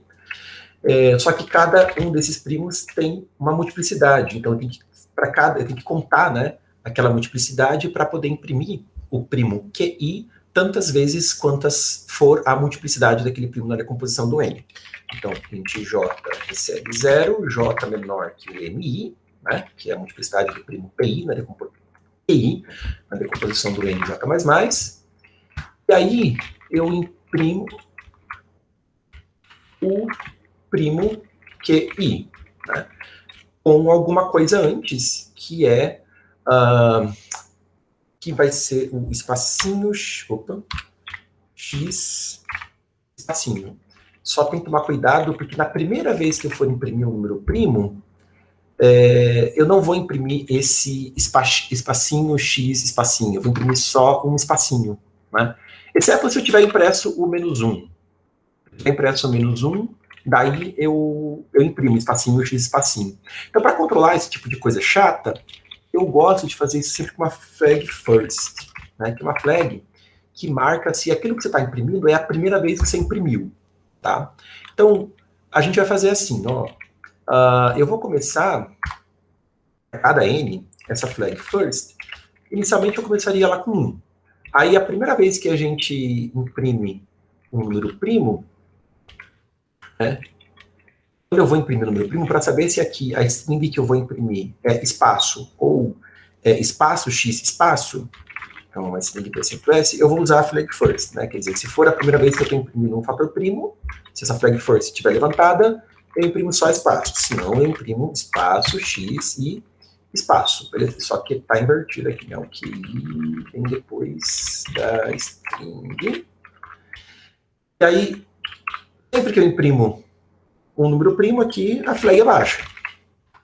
só que cada um desses primos tem uma multiplicidade, então eu tenho que contar, né, aquela multiplicidade para poder imprimir o primo QI tantas vezes quantas for a multiplicidade daquele primo na decomposição do n. Então, int j recebe 0, j menor que o mi, né, que é a multiplicidade do primo PI na decomposição do n j++, e aí eu imprimo o primo QI, né, com alguma coisa antes, que que vai ser o espacinho, x espacinho. Só tem que tomar cuidado, porque na primeira vez que eu for imprimir um número primo, eu não vou imprimir esse espacinho x espacinho, eu vou imprimir só um espacinho, né? Exceto se eu tiver impresso o menos 1. Se eu tiver impresso o menos 1, daí eu imprimo espacinho x espacinho. Então, para controlar esse tipo de coisa chata, eu gosto de fazer isso sempre com uma flag first, né? Que é uma flag que marca se aquilo que você está imprimindo é a primeira vez que você imprimiu, tá? Então, a gente vai fazer assim, ó. Eu vou começar, a cada n, essa flag first, inicialmente eu começaria lá com 1. Aí, a primeira vez que a gente imprime um número primo, né? Quando eu vou imprimir o número primo, para saber se aqui a string que eu vou imprimir é espaço ou espaço x espaço, então uma string %s, eu vou usar a flag first, né? Quer dizer, se for a primeira vez que eu estou imprimindo um fator primo, se essa flag first estiver levantada, eu imprimo só espaço, senão eu imprimo espaço x e espaço, beleza? Só que está invertido aqui, né? O que vem depois da string. E aí, sempre que eu imprimo um número primo aqui, a flag é baixa.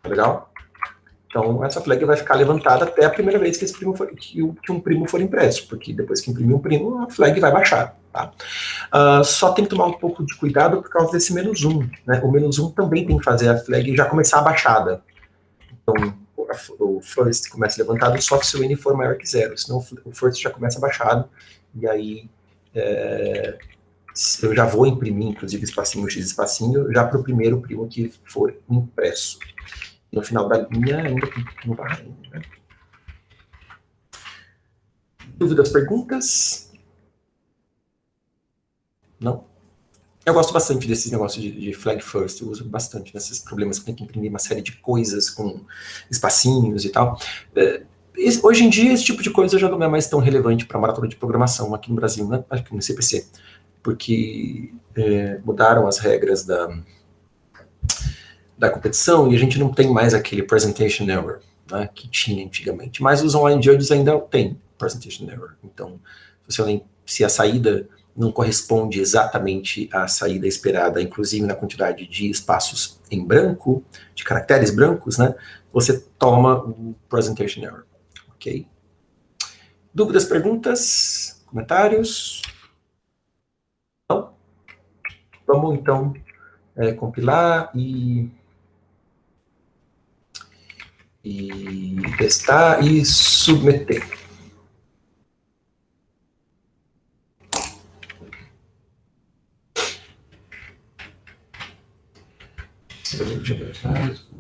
Tá legal? Então, essa flag vai ficar levantada até a primeira vez que, que um primo for impresso, porque depois que imprimir um primo, a flag vai baixar. Tá? Só tem que tomar um pouco de cuidado por causa desse menos 1. Né? O menos 1 também tem que fazer a flag já começar abaixada. Então, o first começa levantado só se o n for maior que 0, senão o first já começa abaixado, e aí eu já vou imprimir, inclusive, espacinho x espacinho, já para o primeiro primo que for impresso. No final da linha, ainda tem que no barrinho, né? Dúvidas, perguntas? Não? Eu gosto bastante desses negócios de flag first, eu uso bastante nesses problemas que tem que imprimir uma série de coisas com espacinhos e tal. Hoje em dia, esse tipo de coisa já não é mais tão relevante para a maratona de programação aqui no Brasil, né? Aqui no CPC, porque mudaram as regras da competição e a gente não tem mais aquele presentation error, né, que tinha antigamente. Mas os online judges ainda têm presentation error. Então, se a saída não corresponde exatamente à saída esperada, inclusive na quantidade de espaços em branco, de caracteres brancos, né, você toma o presentation error. Ok? Dúvidas, perguntas, comentários? Não? Vamos, então, compilar e testar e submeter.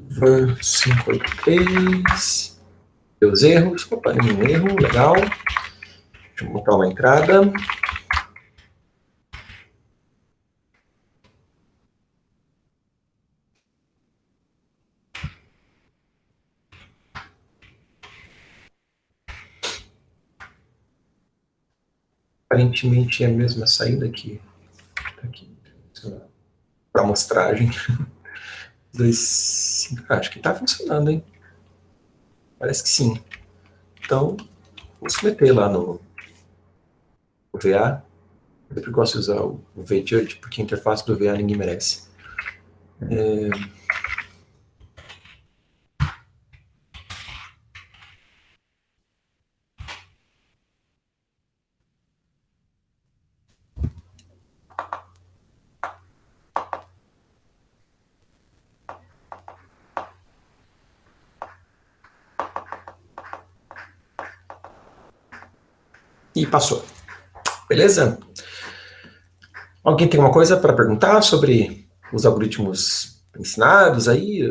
Ver 583. Deu os erros. Opa, nenhum erro, legal. Deixa eu botar uma entrada. Aparentemente é a mesma saída aqui. Aqui. Para amostragem. Acho que está funcionando, hein? Parece que sim. Então, vou submeter lá no VA. Eu sempre gosto de usar o VJudge, porque a interface do VA ninguém merece. E passou. Beleza? Alguém tem alguma coisa para perguntar sobre os algoritmos ensinados aí?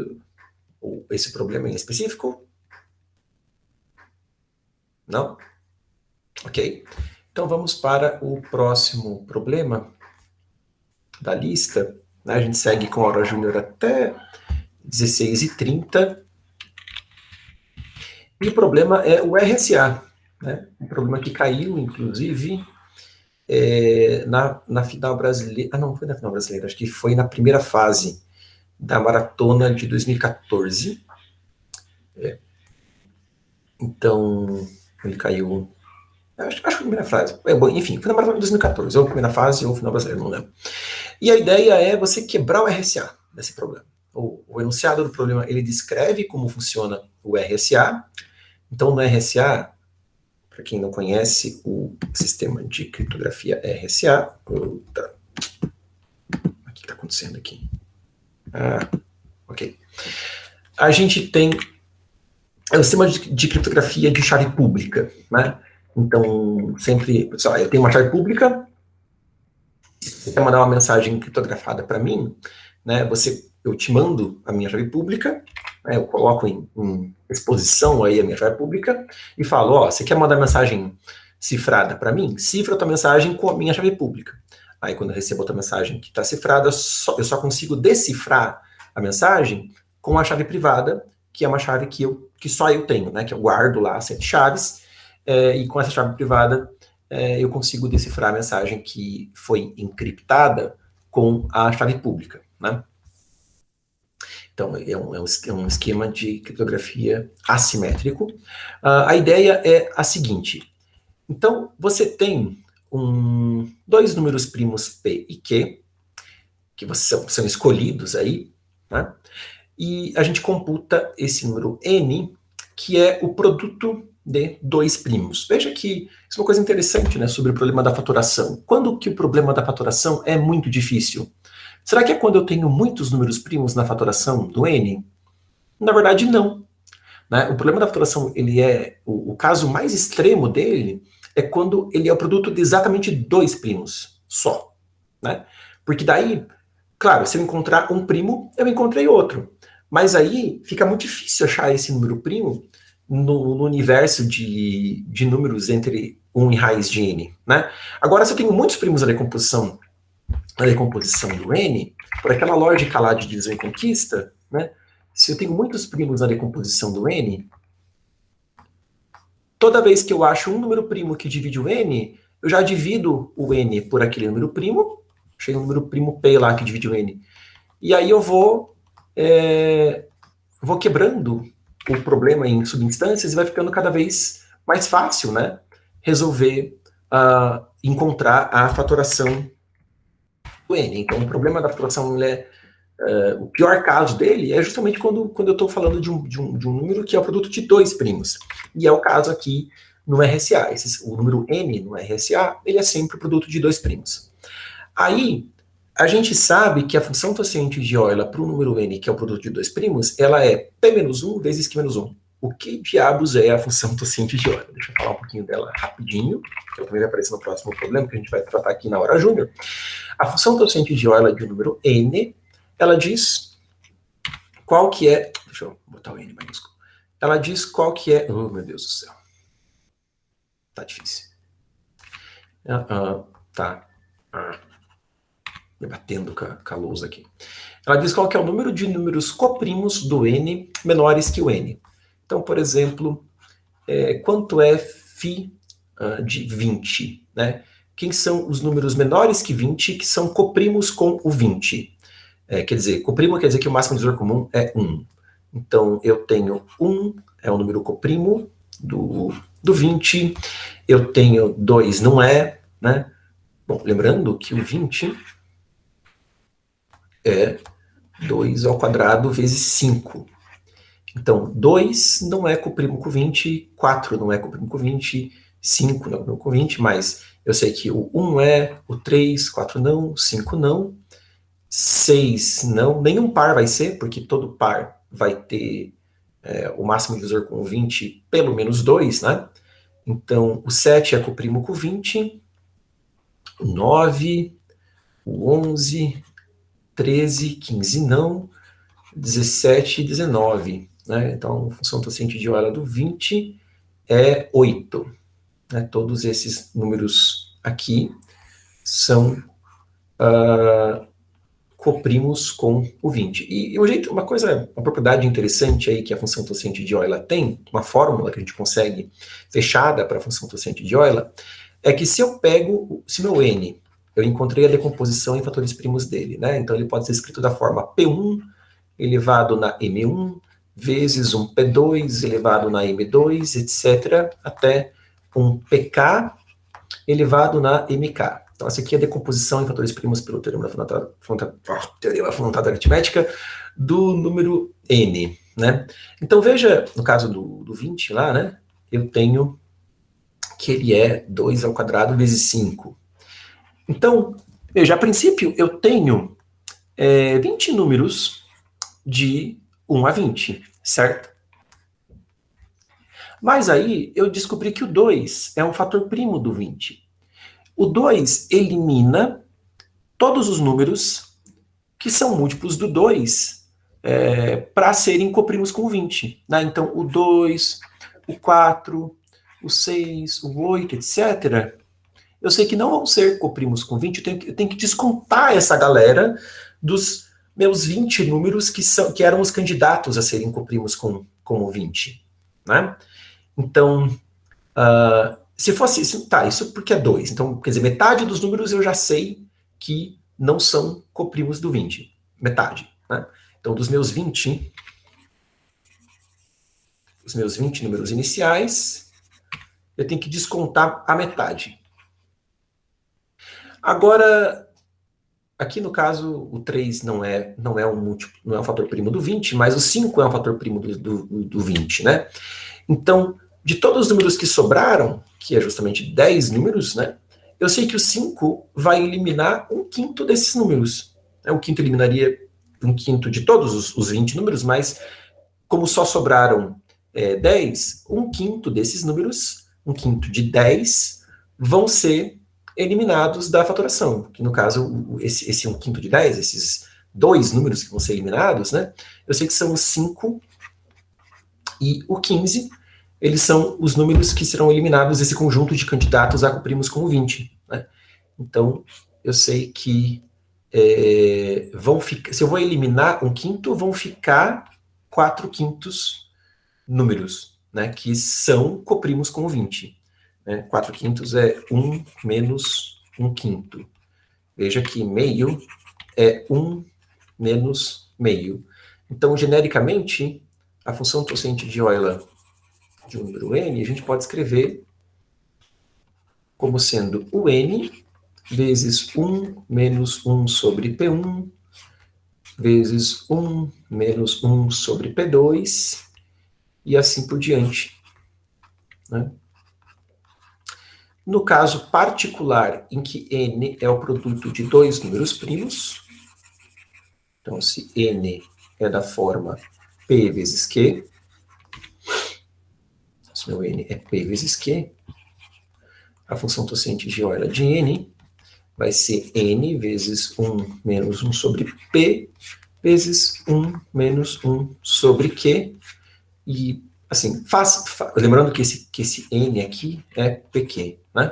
Ou esse problema em específico? Não? Ok. Então vamos para o próximo problema da lista. A gente segue com a hora júnior até 16h30. E o problema é o RSA. Né? Um problema que caiu, inclusive, na final brasileira. Ah, não foi na final brasileira, acho que foi na primeira fase da maratona de 2014. Então, ele caiu. Acho que a primeira fase. Bom, enfim, foi na maratona de 2014, ou primeira fase, ou final brasileiro, não lembro. E a ideia é você quebrar o RSA desse problema. O enunciado do problema, ele descreve como funciona o RSA. Então, no RSA, para quem não conhece o sistema de criptografia RSA, o que está acontecendo aqui? Ok. A gente tem o sistema de criptografia de chave pública, né? Então, sempre, pessoal, eu tenho uma chave pública, você quer mandar uma mensagem criptografada para mim, né? Eu te mando a minha chave pública, né, eu coloco em exposição aí a minha chave pública e falo, ó, você quer mandar mensagem cifrada para mim? Cifra a tua mensagem com a minha chave pública. Aí quando eu recebo outra mensagem que está cifrada, eu só consigo decifrar a mensagem com a chave privada, que é uma chave que só eu tenho, né? Que eu guardo lá 7 chaves, e com essa chave privada eu consigo decifrar a mensagem que foi encriptada com a chave pública, né? Então, é um esquema de criptografia assimétrico. A ideia é a seguinte. Então, você tem dois números primos P e Q, que são escolhidos aí, né? E a gente computa esse número N, que é o produto de dois primos. Veja que isso é uma coisa interessante, né, sobre o problema da fatoração. Quando que o problema da fatoração é muito difícil? Será que é quando eu tenho muitos números primos na fatoração do N? Na verdade, não. Né? O problema da fatoração, ele é o caso mais extremo dele é quando ele é o produto de exatamente dois primos só. Né? Porque daí, claro, se eu encontrar um primo, eu encontrei outro. Mas aí fica muito difícil achar esse número primo no universo de números entre 1 e raiz de n. Né? Agora, se eu tenho muitos primos na decomposição do N, por aquela lógica lá de divisão e conquista, né? Se eu tenho muitos primos na decomposição do N, toda vez que eu acho um número primo que divide o N, eu já divido o N por aquele número primo, achei um número primo P lá que divide o N, e aí eu vou vou quebrando o problema em subinstâncias e vai ficando cada vez mais fácil, né, resolver, encontrar a fatoração do n. Então, o problema da fatoração, o pior caso dele é justamente quando eu estou falando de um número que é o produto de dois primos. E é o caso aqui no RSA. O número n no RSA, ele é sempre o produto de dois primos. Aí, a gente sabe que a função tociente de Euler para o número n, que é o produto de dois primos, ela é p-1 vezes q-1. O que diabos é a função tociente de Euler? Deixa eu falar um pouquinho dela rapidinho, que ela também vai aparecer no próximo problema, que a gente vai tratar aqui na hora júnior. A função tociente de Euler de um número n, ela diz qual que é... Deixa eu botar o n maiúsculo. Ela diz qual que é... Oh, meu Deus do céu. Tá difícil. Tá. Debatendo com a lousa aqui. Ela diz qual que é o número de números coprimos do n menores que o n. Então, por exemplo, quanto é φ de 20? Né? Quem são os números menores que 20 que são coprimos com o 20? Quer dizer, coprimo quer dizer que o máximo divisor comum é 1. Então, eu tenho 1, é o número coprimo do 20. Eu tenho 2, não é, né? Bom, lembrando que o 20 é 2 ao quadrado vezes 5. Então, 2 não é coprimo com 20, 4 não é coprimo com 20, 5 não é coprimo com 20, mas eu sei que o 1 é, o 3, 4 não, 5 não, 6 não, nenhum par vai ser, porque todo par vai ter o máximo divisor com o 20 pelo menos 2, né? Então, o 7 é coprimo com 20, o 9, o 11, 13, 15 não, 17 e 19. Né? Então, a função tociente de Euler do 20 é 8. Né? Todos esses números aqui são coprimos com o 20. E uma propriedade interessante aí que a função tociente de Euler tem, uma fórmula que a gente consegue fechada para a função tociente de Euler, é que se meu n, eu encontrei a decomposição em fatores primos dele, né? Então ele pode ser escrito da forma P1 elevado na M1 vezes um P2 elevado na M2, etc., até um PK elevado na MK. Então, essa aqui é a decomposição em fatores primos pelo teorema afrontado aritmética do número n. Né? Então, veja, no caso do 20 lá, né, eu tenho que ele é 2 ao quadrado vezes 5. Então, veja, a princípio, eu tenho 20 números de 1 a 20, certo? Mas aí eu descobri que o 2 é um fator primo do 20. O 2 elimina todos os números que são múltiplos do 2 para serem coprimos com o 20. Né? Então, o 2, o 4, o 6, o 8, etc., eu sei que não vão ser coprimos com 20, eu tenho que descontar essa galera dos meus 20 números que eram os candidatos a serem coprimos com o 20. Né? Então, se fosse isso, tá, isso porque é 2. Então, quer dizer, metade dos números eu já sei que não são coprimos do 20. Metade. Né? Então, dos meus 20, os meus 20 números iniciais, eu tenho que descontar a metade. Agora, aqui no caso, o 3 não é um múltiplo, não é um fator primo do 20, mas o 5 é um fator primo do 20, né? Então, de todos os números que sobraram, que é justamente 10 números, né? Eu sei que o 5 vai eliminar 1/5 desses números. O quinto eliminaria 1/5 de todos os 20 números, mas como só sobraram 10, 1/5 desses números, 1/5 de 10, vão ser eliminados da fatoração, que no caso, esse 1/5 de 10, esses 2 números que vão ser eliminados, né? Eu sei que são o 5 e o 15, eles são os números que serão eliminados desse conjunto de candidatos a coprimos com o 20. Né? Então, eu sei que se eu vou eliminar 1/5, vão ficar 4/5 números, né, que são coprimos com o 20. Né? 4/5 é 1 menos 1/5. Veja que meio é 1 menos meio. Então, genericamente, a função torcente de Euler de um número n, a gente pode escrever como sendo o n vezes 1 menos 1 sobre P1, vezes 1 menos 1 sobre P2, e assim por diante. Né? No caso particular, em que n é o produto de dois números primos, então se n é da forma p vezes q, se meu n é p vezes q, a função torcente de Euler de n vai ser n vezes 1 menos 1 sobre p, vezes 1 menos 1 sobre q, e assim, lembrando que esse n aqui é pq, né?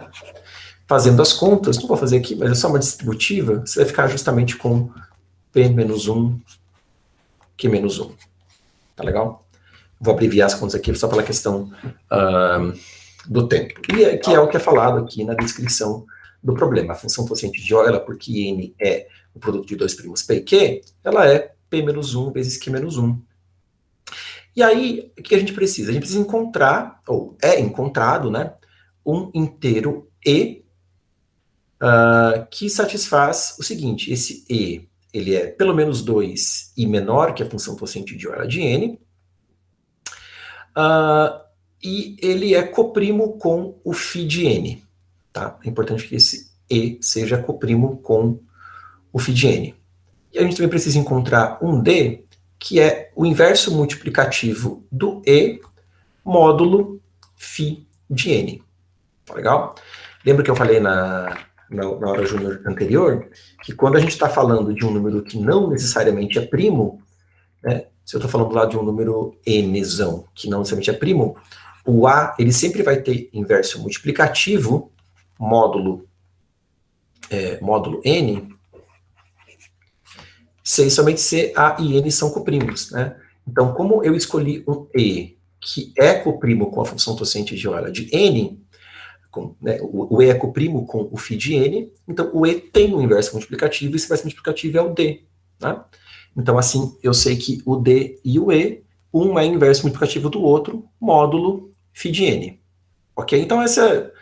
Fazendo as contas, não vou fazer aqui, mas é só uma distributiva, você vai ficar justamente com p menos 1, q menos 1. Tá legal? Vou abreviar as contas aqui só pela questão do tempo. E que é o que é falado aqui na descrição do problema. A função torcente de Euler, porque n é o produto de dois primos p e q, ela é p menos 1 vezes q menos 1. E aí, o que a gente precisa? A gente precisa encontrar, ou é encontrado, né, um inteiro e que satisfaz o seguinte: esse e, ele é pelo menos 2 e menor que a função torcente de Euler de n, e ele é coprimo com o φ de n. Tá? É importante que esse e seja coprimo com o φ de n. E a gente também precisa encontrar um d, que é o inverso multiplicativo do e módulo φ de n. Tá legal? Lembra que eu falei na hora júnior anterior, que quando a gente está falando de um número que não necessariamente é primo, né, se eu estou falando lá de um número nzão, que não necessariamente é primo, o a ele sempre vai ter inverso multiplicativo, módulo n, se somente C, A e N são coprimos, né? Então, como eu escolhi um E que é coprimo com a função torcente de Euler de N, né, o E é coprimo com o φ de N, então o E tem um inverso multiplicativo, e esse inverso multiplicativo é o D, né? Então, assim, eu sei que o D e o E, um é inverso multiplicativo do outro, módulo φ de N. Ok? Então, essa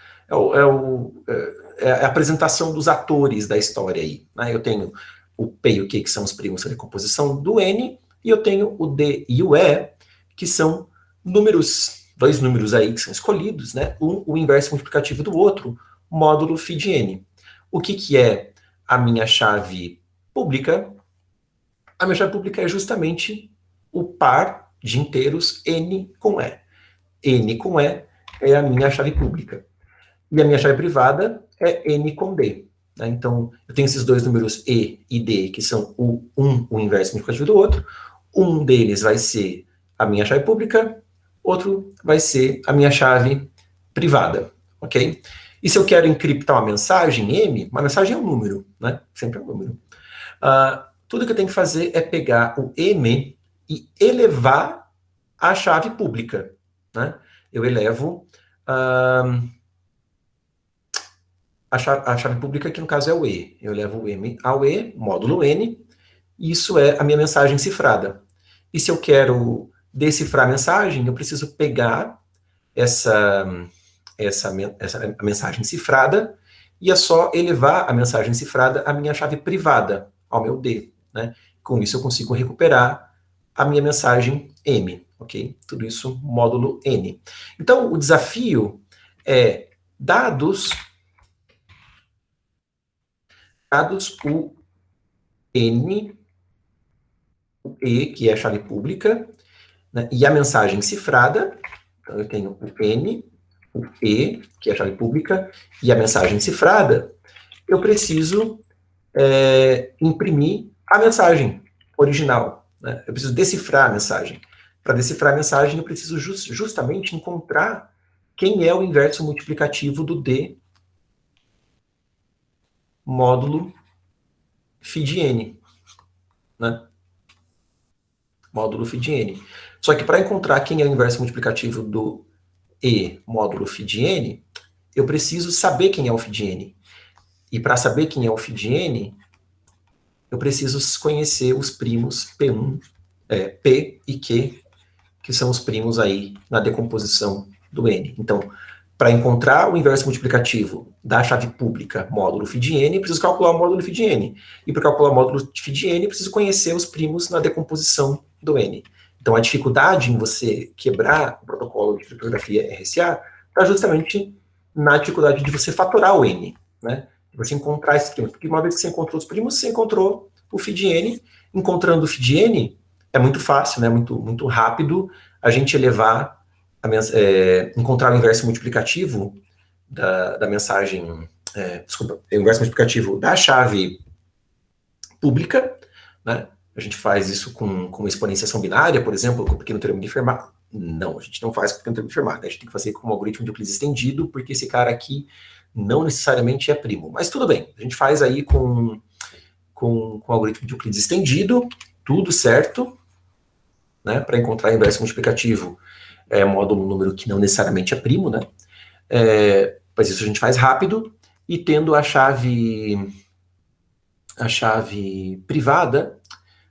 é a apresentação dos atores da história aí. Né? Eu tenho o P e o Q, que são os primos da decomposição do N, e eu tenho o D e o E, que são dois números aí que são escolhidos, né? O inverso multiplicativo do outro, módulo φ de N. O que é a minha chave pública? A minha chave pública é justamente o par de inteiros N com E. N com E é a minha chave pública. E a minha chave privada é N com D. Né? Então, eu tenho esses dois números E e D, que são o inverso multiplicativo do outro. Um deles vai ser a minha chave pública, outro vai ser a minha chave privada. Ok? E se eu quero encriptar uma mensagem M, uma mensagem é um número, né? Sempre é um número. Tudo que eu tenho que fazer é pegar o M e elevar a chave pública. Né? Eu elevo a chave pública, que no caso é o E. Eu levo o M ao E, módulo N, e isso é a minha mensagem cifrada. E se eu quero decifrar a mensagem, eu preciso pegar essa mensagem cifrada, e é só elevar a mensagem cifrada à minha chave privada, ao meu D. Né? Com isso eu consigo recuperar a minha mensagem M. Ok? Tudo isso módulo N. Então, o desafio é, dados o N, o E, que é a chave pública, né, e a mensagem cifrada. Então, eu tenho o N, o E, que é a chave pública, e a mensagem cifrada. Eu preciso imprimir a mensagem original. Né? Eu preciso decifrar a mensagem. Para decifrar a mensagem, eu preciso justamente encontrar quem é o inverso multiplicativo do D módulo φ de N. Né? Módulo φ de N. Só que para encontrar quem é o inverso multiplicativo do E módulo φ de N, eu preciso saber quem é o φ de N. E para saber quem é o φ de N, eu preciso conhecer os primos P1 P e Q, que são os primos aí na decomposição do N. Então, para encontrar o inverso multiplicativo da chave pública módulo φ de n, preciso calcular o módulo φ de n. E para calcular o módulo φ de n, preciso conhecer os primos na decomposição do n. Então, a dificuldade em você quebrar o protocolo de criptografia RSA está justamente na dificuldade de você fatorar o n, né? De você encontrar esses primos. Porque uma vez que você encontrou os primos, você encontrou o φ de n. Encontrando o φ de n, é muito fácil, né? Muito rápido a gente elevar encontrar o inverso multiplicativo da mensagem, desculpa, o inverso multiplicativo da chave pública, né? A gente faz isso com exponenciação binária, por exemplo, com o pequeno teorema de Fermat. Não, a gente não faz com o pequeno teorema de Fermat, né? A gente tem que fazer com o algoritmo de Euclides estendido, porque esse cara aqui não necessariamente é primo. Mas tudo bem, a gente faz aí com o algoritmo de Euclides estendido, tudo certo, né? Para encontrar o inverso multiplicativo módulo número que não necessariamente é primo, né? Mas isso a gente faz rápido, e tendo a chave privada,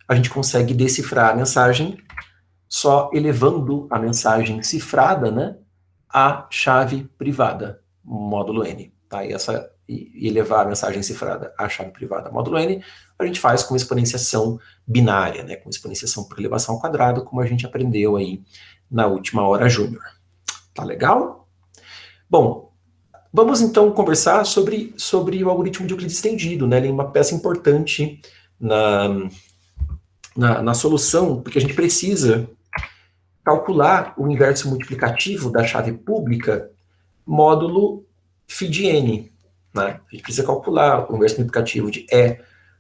a gente consegue decifrar a mensagem só elevando a mensagem cifrada, né, à chave privada, módulo n. Tá? E elevar a mensagem cifrada à chave privada, módulo n, a gente faz com exponenciação binária, né, com exponenciação por elevação ao quadrado, como a gente aprendeu aí na última hora júnior. Tá legal? Bom, vamos então conversar sobre o algoritmo de Euclides estendido, né? Ele é uma peça importante na solução, porque a gente precisa calcular o inverso multiplicativo da chave pública módulo φ de n, né? A gente precisa calcular o inverso multiplicativo de E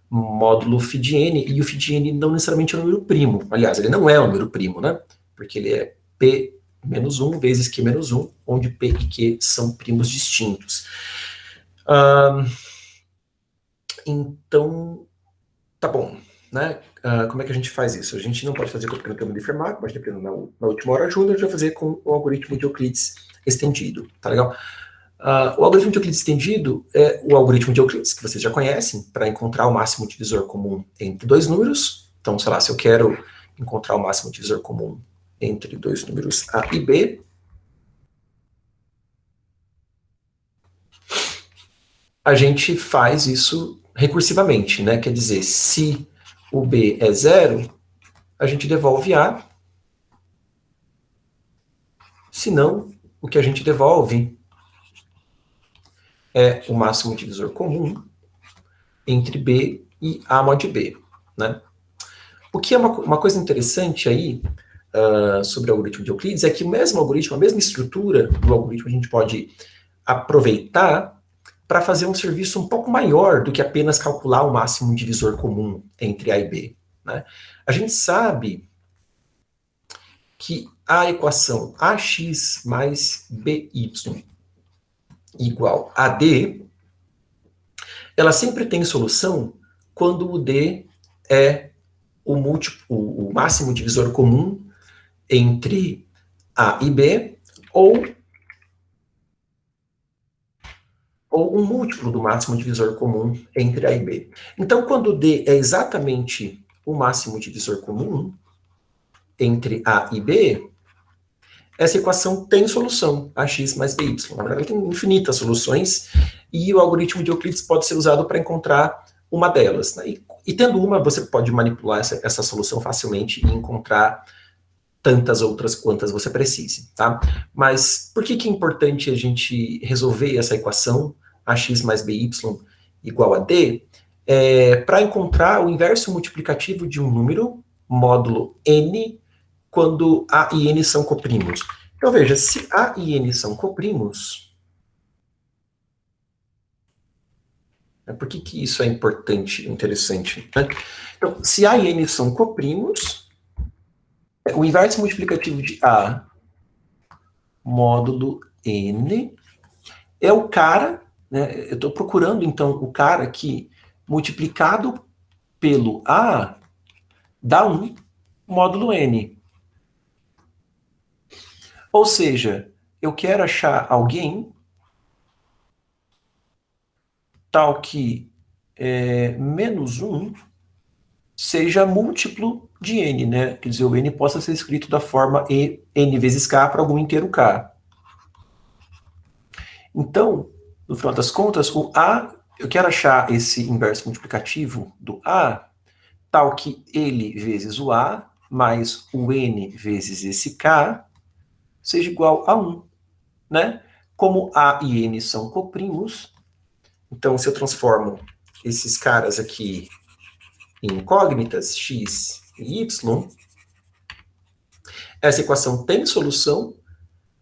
módulo φ de n, e o φ de n não necessariamente é um número primo. Aliás, ele não é um número primo, né? Porque ele é P menos 1 vezes Q menos 1, onde P e Q são primos distintos. Então, tá bom, né? Como é que a gente faz isso? A gente não pode fazer com o pequeno teorema de Fermat, mas dependendo na última hora júnior, a gente vai fazer com o algoritmo de Euclides estendido, tá legal? O algoritmo de Euclides estendido é o algoritmo de Euclides, que vocês já conhecem, para encontrar o máximo divisor comum entre dois números. Então, sei lá, se eu quero encontrar o máximo divisor comum entre dois números A e B, a gente faz isso recursivamente, né? Quer dizer, se o B é zero, a gente devolve A. Se não, o que a gente devolve é o máximo divisor comum entre B e A mod B, né? O que é uma coisa interessante aí sobre o algoritmo de Euclides é que o mesmo algoritmo, a mesma estrutura do algoritmo, a gente pode aproveitar para fazer um serviço um pouco maior do que apenas calcular o máximo divisor comum entre A e B, né? A gente sabe que a equação ax mais by igual a d, ela sempre tem solução quando o d é o máximo divisor comum entre A e B, ou um múltiplo do máximo divisor comum entre A e B. Então, quando D é exatamente o máximo divisor comum entre A e B, essa equação tem solução, ax mais by. Na verdade, ela tem infinitas soluções, e o algoritmo de Euclides pode ser usado para encontrar uma delas, né? E tendo uma, você pode manipular essa solução facilmente e encontrar tantas outras quantas você precise, tá? Mas por que é importante a gente resolver essa equação, ax mais by igual a d? Para encontrar o inverso multiplicativo de um número, módulo n, quando A e N são coprimos. Então, veja, se A e N são coprimos, por que isso é importante, interessante? Né? Então, se A e N são coprimos, o inverso multiplicativo de A módulo N é o cara, né? Eu estou procurando, então, o cara que, multiplicado pelo A, dá 1 módulo N. Ou seja, eu quero achar alguém tal que menos 1 seja múltiplo de n, né? Quer dizer, o n possa ser escrito da forma n vezes k para algum inteiro k. Então, no final das contas, o a, eu quero achar esse inverso multiplicativo do a, tal que ele vezes o a, mais o n vezes esse k, seja igual a 1, né? Como a e n são coprimos, então se eu transformo esses caras aqui em incógnitas, x e y, essa equação tem solução,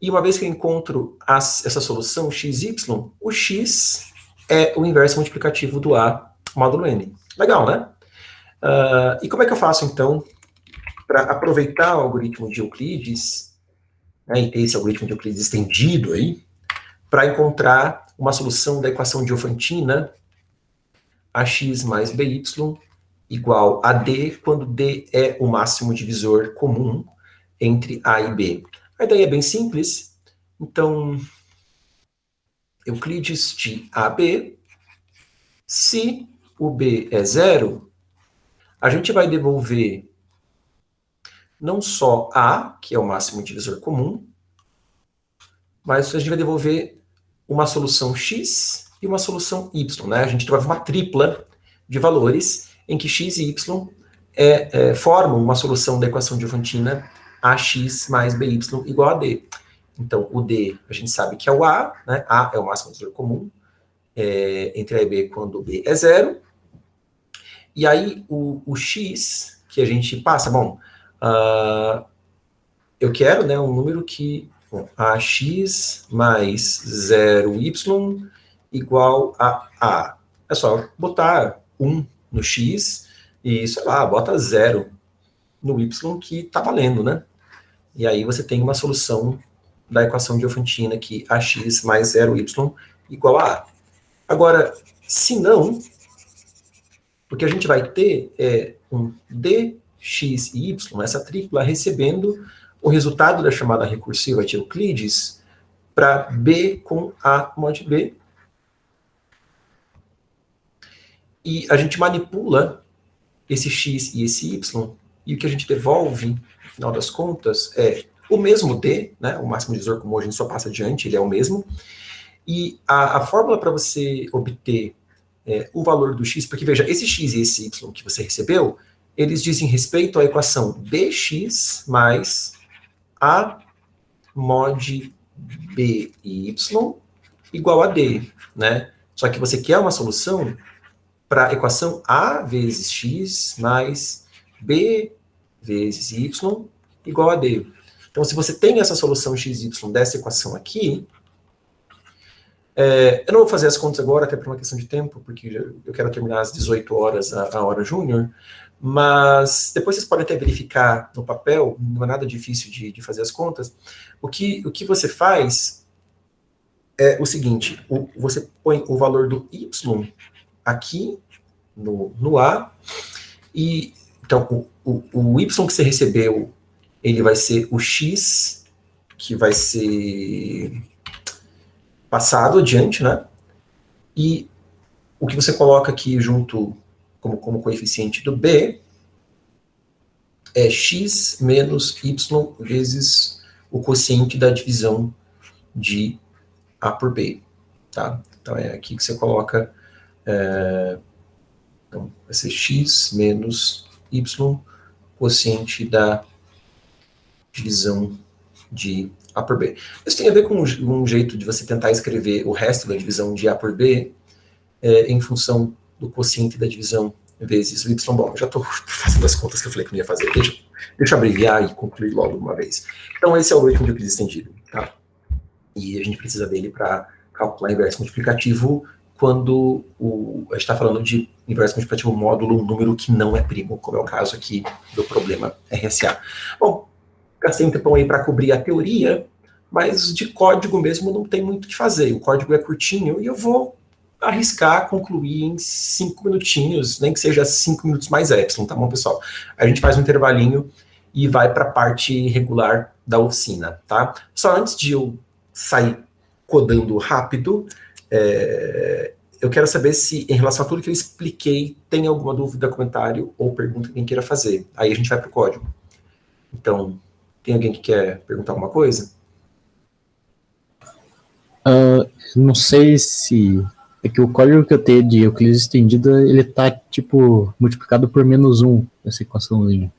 e uma vez que eu encontro essa solução, x, y, o x é o inverso multiplicativo do a módulo n. Legal, né? E como é que eu faço, então, para aproveitar o algoritmo de Euclides, né, e ter esse algoritmo de Euclides estendido aí, para encontrar uma solução da equação diofantina ax mais by igual a d, quando d é o máximo divisor comum entre a e b. A ideia é bem simples. Então, Euclides de AB, se o b é zero, a gente vai devolver não só a, que é o máximo divisor comum, mas a gente vai devolver uma solução x e uma solução y, né? A gente devolve uma tripla de valores em que x e y formam uma solução da equação diofantina ax mais by igual a d. Então, o d a gente sabe que é o a, né? A é o máximo divisor comum entre a e b quando b é zero. E aí, o x que a gente passa, bom, eu quero, né, um número que ax mais 0y igual a a. É só botar 1 no x e, sei lá, bota 0 no y que tá valendo, né? E aí você tem uma solução da equação diofantina que ax mais 0y igual a a. Agora, se não, o que a gente vai ter é um dx e y, essa tripla, recebendo o resultado da chamada recursiva de Euclides para b com a mod b. E a gente manipula esse x e esse y, e o que a gente devolve, no final das contas, é o mesmo d, né? O máximo divisor comum a gente só passa adiante, ele é o mesmo. E a fórmula para você obter o valor do x, porque veja, esse x e esse y que você recebeu, eles dizem respeito à equação dx mais a mod b e y igual a d, né? Só que você quer uma solução para a equação a vezes x mais b vezes y igual a d. Então, se você tem essa solução x e y dessa equação aqui, eu não vou fazer as contas agora, até por uma questão de tempo, porque eu quero terminar às 18 horas a hora júnior, mas depois vocês podem até verificar no papel, não é nada difícil de fazer as contas. O que você faz é o seguinte, você põe o valor do y aqui no A, e então o y que você recebeu, ele vai ser o x, que vai ser passado adiante, né? E o que você coloca aqui junto como coeficiente do b é x menos y vezes o quociente da divisão de a por b, tá? Então é aqui que você coloca, então vai ser x menos y, quociente da divisão de a por b. Isso tem a ver com um jeito de você tentar escrever o resto da divisão de a por b em função do quociente da divisão vezes o y. Bom, eu já estou fazendo as contas que eu falei que não ia fazer. Deixa eu abreviar e concluir logo de uma vez. Então, esse é o algoritmo de Euclides estendido, tá? E a gente precisa dele para calcular inverso multiplicativo quando a gente está falando de inverso multiplicativo módulo, um número que não é primo, como é o caso aqui do problema RSA. Bom, gastei um tempão aí para cobrir a teoria, mas de código mesmo não tem muito o que fazer. O código é curtinho e eu vou arriscar concluir em 5 minutinhos, nem que seja 5 minutos mais epsilon, tá bom, pessoal? A gente faz um intervalinho e vai para a parte regular da oficina, tá? Só antes de eu sair codando rápido, eu quero saber se, em relação a tudo que eu expliquei, tem alguma dúvida, comentário ou pergunta que alguém queira fazer. Aí a gente vai para o código. Então, tem alguém que quer perguntar alguma coisa? Não sei se... É que o código que eu tenho de Euclides estendida, ele tá, tipo, multiplicado por -1, essa equaçãozinha.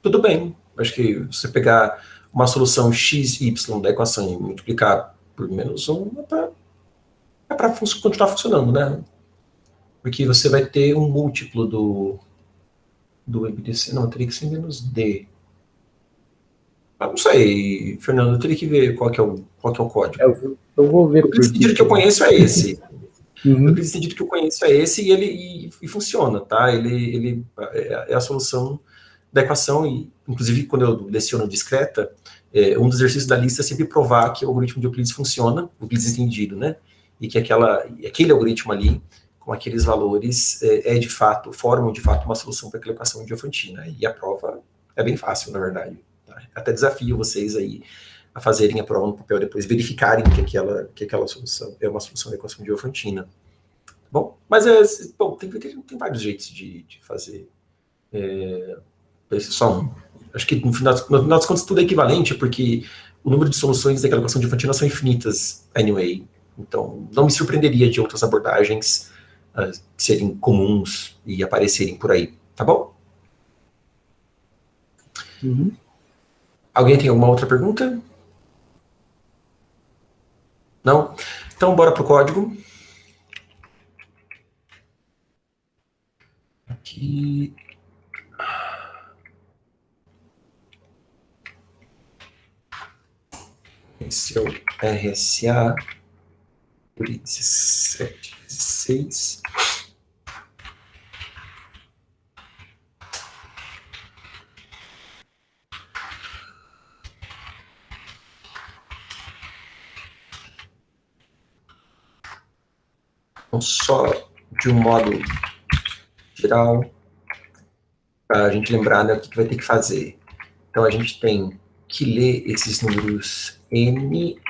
Tudo bem. Acho que você pegar uma solução x, y da equação e multiplicar por -1 é para continuar funcionando, né? Porque você vai ter um múltiplo do MDC. Não, teria que ser -d. Ah, não sei, Fernando, eu teria que ver qual que é o código. Eu vou ver. O Euclides estendido que eu conheço é esse. O Uhum. Euclides estendido que eu conheço é esse e ele funciona, tá? Ele é a solução da equação e, inclusive, quando eu leciono discreta, um dos exercícios da lista é sempre provar que o algoritmo de Euclides funciona, o Euclides estendido, né? E que aquele algoritmo ali, com aqueles valores, de fato, formam de fato uma solução para aquela equação de Diofantina. E a prova é bem fácil, na verdade. Tá? Até desafio vocês aí a fazerem a prova no papel depois, verificarem que aquela solução é uma solução da equação de Diofantina. Bom, mas tem vários jeitos de fazer. Esse é só um. Acho que no final das contas tudo é equivalente, porque o número de soluções daquela equação de Diofantina são infinitas, anyway. Então, não me surpreenderia de outras abordagens serem comuns e aparecerem por aí, tá bom? Uhum. Alguém tem alguma outra pergunta? Não? Então, bora pro código. Aqui. Esse é o RSA 1716. Então, só de um modo geral, para a gente lembrar, né, o que vai ter que fazer. Então, a gente tem que ler esses números N, E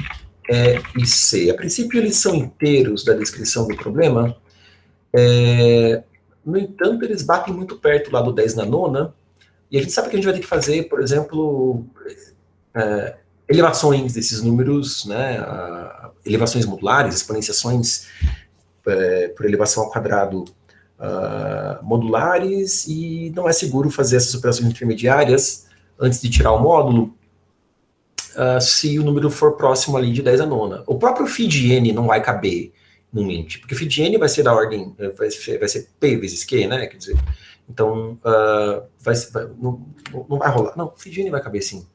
e C. A princípio, eles são inteiros da descrição do problema. No entanto, eles batem muito perto lá do 10 na nona, e a gente sabe que a gente vai ter que fazer, por exemplo, elevações desses números, né, elevações modulares, exponenciações por elevação ao quadrado modulares, e não é seguro fazer essas operações intermediárias antes de tirar o módulo, se o número for próximo ali de 10 a nona. O próprio φ de n não vai caber no int, porque o φ de n vai ser da ordem, vai ser p vezes q, né, quer dizer, então não vai rolar. Não, o φ de n vai caber sim.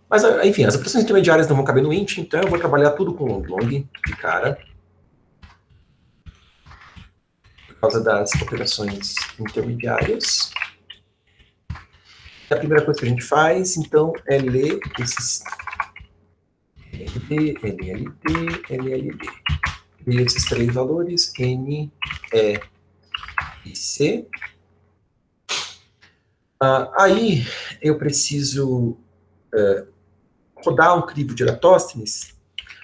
Mas, enfim, as operações intermediárias não vão caber no int, então eu vou trabalhar tudo com long de cara, por causa das operações intermediárias. A primeira coisa que a gente faz, então, é ler esses LLD, LLD, LLD. Ler esses três valores, N, E e C. Aí, eu preciso rodar um crivo de Eratóstenes,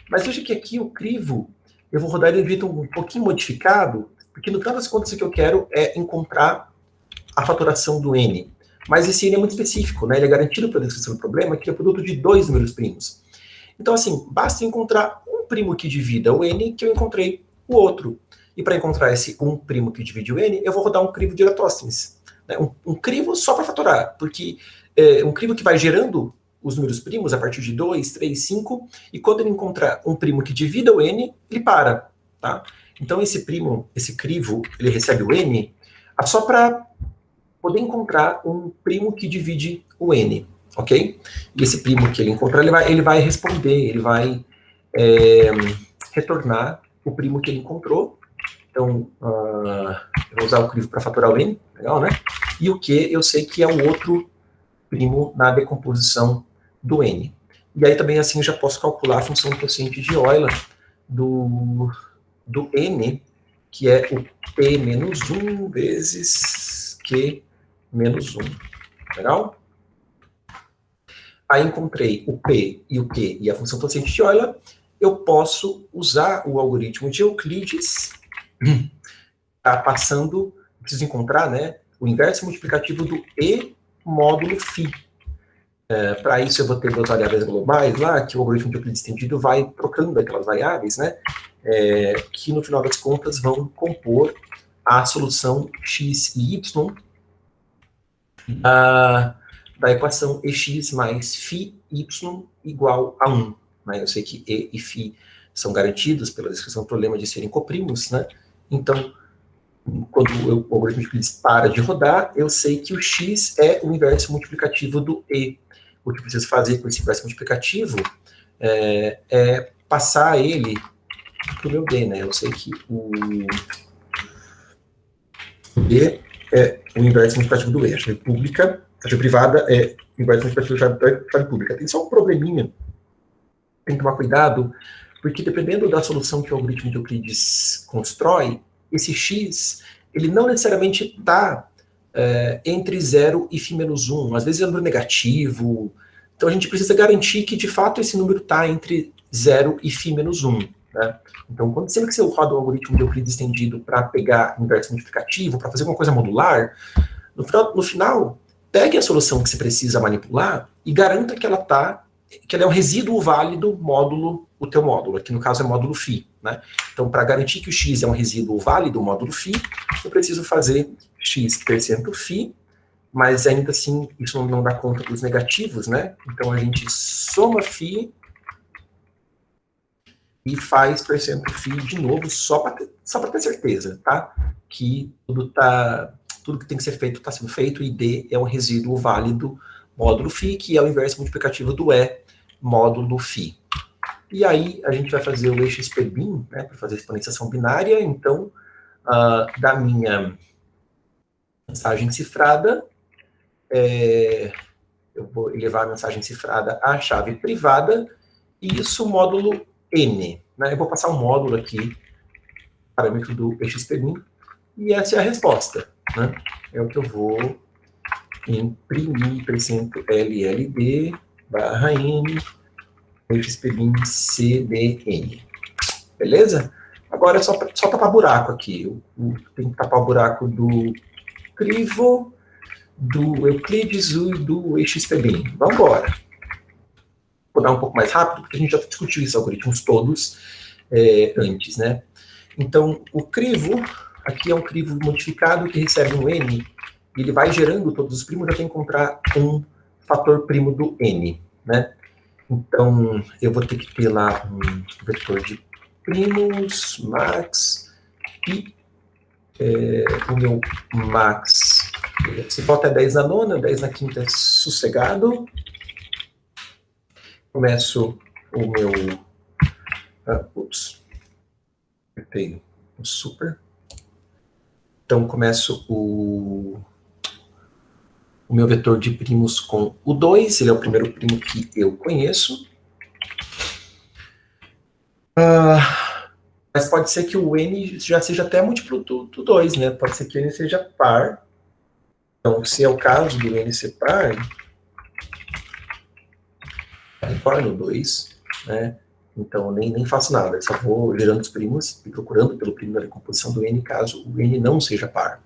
mas veja que aqui o crivo, eu vou rodar ele de jeito um pouquinho modificado, porque no final das contas o que eu quero é encontrar a fatoração do N. Mas esse N é muito específico, né? Ele é garantido pela descrição do problema, que é o produto de dois números primos. Então, assim, basta encontrar um primo que divida o N, que eu encontrei o outro. E para encontrar esse um primo que divide o N, eu vou rodar um crivo de Eratóstenes. Né? Um crivo só para fatorar, porque um crivo que vai gerando os números primos a partir de 2, 3, 5, e quando ele encontrar um primo que divida o N, ele para. Tá? Então, esse crivo, ele recebe o N só para poder encontrar um primo que divide o N, ok? E esse primo que ele encontrar, ele vai responder, ele vai retornar o primo que ele encontrou. Então, eu vou usar o crivo para fatorar o N, legal, né? E o Q eu sei que é o outro primo na decomposição do N. E aí também assim eu já posso calcular a função do quociente de Euler do N, que é o P menos 1 vezes Q menos 1. Legal? Aí encontrei o P e o Q e a função quociente de Euler. eu posso usar o algoritmo de Euclides, tá passando, preciso encontrar, né, o inverso multiplicativo do E módulo φ. Para isso eu vou ter duas variáveis globais lá, que o algoritmo de Euclides estendido vai trocando aquelas variáveis, né, que no final das contas vão compor a solução x e y da equação EX mais φy igual a 1. Né? Eu sei que E e φ são garantidos pela descrição do problema de serem coprimos, né? Então, quando o algoritmo de Euclides para de rodar, eu sei que o x é o inverso multiplicativo do E. O que eu preciso fazer com esse inverso multiplicativo é passar ele para o meu D, né? Eu sei que o D é o inverso multiplicativo do E. A chave pública, a chave privada é o inverso multiplicativo da chave pública. Tem só um probleminha. Tem que tomar cuidado, porque dependendo da solução que o algoritmo de Euclides constrói, esse x, ele não necessariamente está entre 0 e φ menos 1. Às vezes é um número negativo. Então a gente precisa garantir que, de fato, esse número está entre 0 e φ menos 1. Né? Então, sempre que você roda o algoritmo de Euclides estendido para pegar inverso multiplicativo, para fazer alguma coisa modular, no final, pegue a solução que você precisa manipular e garanta que ela é um resíduo válido módulo o teu módulo. Aqui, no caso, é módulo φ. Né? Então, para garantir que o x é um resíduo válido módulo φ, eu preciso fazer x%φ, mas ainda assim, isso não dá conta dos negativos, né? Então, a gente soma φ e faz %φ de novo, só para ter certeza, tá? Que tudo que tem que ser feito está sendo feito, e D é um resíduo válido módulo φ, que é o inverso multiplicativo do E módulo φ. E aí a gente vai fazer o EXPBin, né, para fazer a exponenciação binária. Então, da minha mensagem cifrada, eu vou elevar a mensagem cifrada à chave privada, e isso módulo n. Né? Eu vou passar um módulo aqui, parâmetro do EXPBin, e essa é a resposta. Né? É o que eu vou imprimir, %LLD barra n, EXPBin CDN. Beleza? Agora é só tapar buraco aqui. Eu tenho que tapar o buraco do crivo, do Euclides e do EXPBin. Vamos embora. Vou dar um pouco mais rápido, porque a gente já discutiu esses algoritmos todos antes, né? Então, o crivo, aqui é um crivo modificado que recebe um n, e ele vai gerando todos os primos até encontrar um fator primo do n, né? Então, eu vou ter que ter lá um vetor de primos, max, e o meu max, se bota 10 na nona, 10 na quinta é sossegado. Começo o meu... apertei o super. Então, começo o meu vetor de primos com o 2, ele é o primeiro primo que eu conheço. Mas pode ser que o n já seja até múltiplo do 2, né? Pode ser que o n seja par. Então, se é o caso do n ser par, retorno 2, né? Então, nem faço nada, eu só vou gerando os primos e procurando pelo primo da decomposição do n, caso o n não seja par.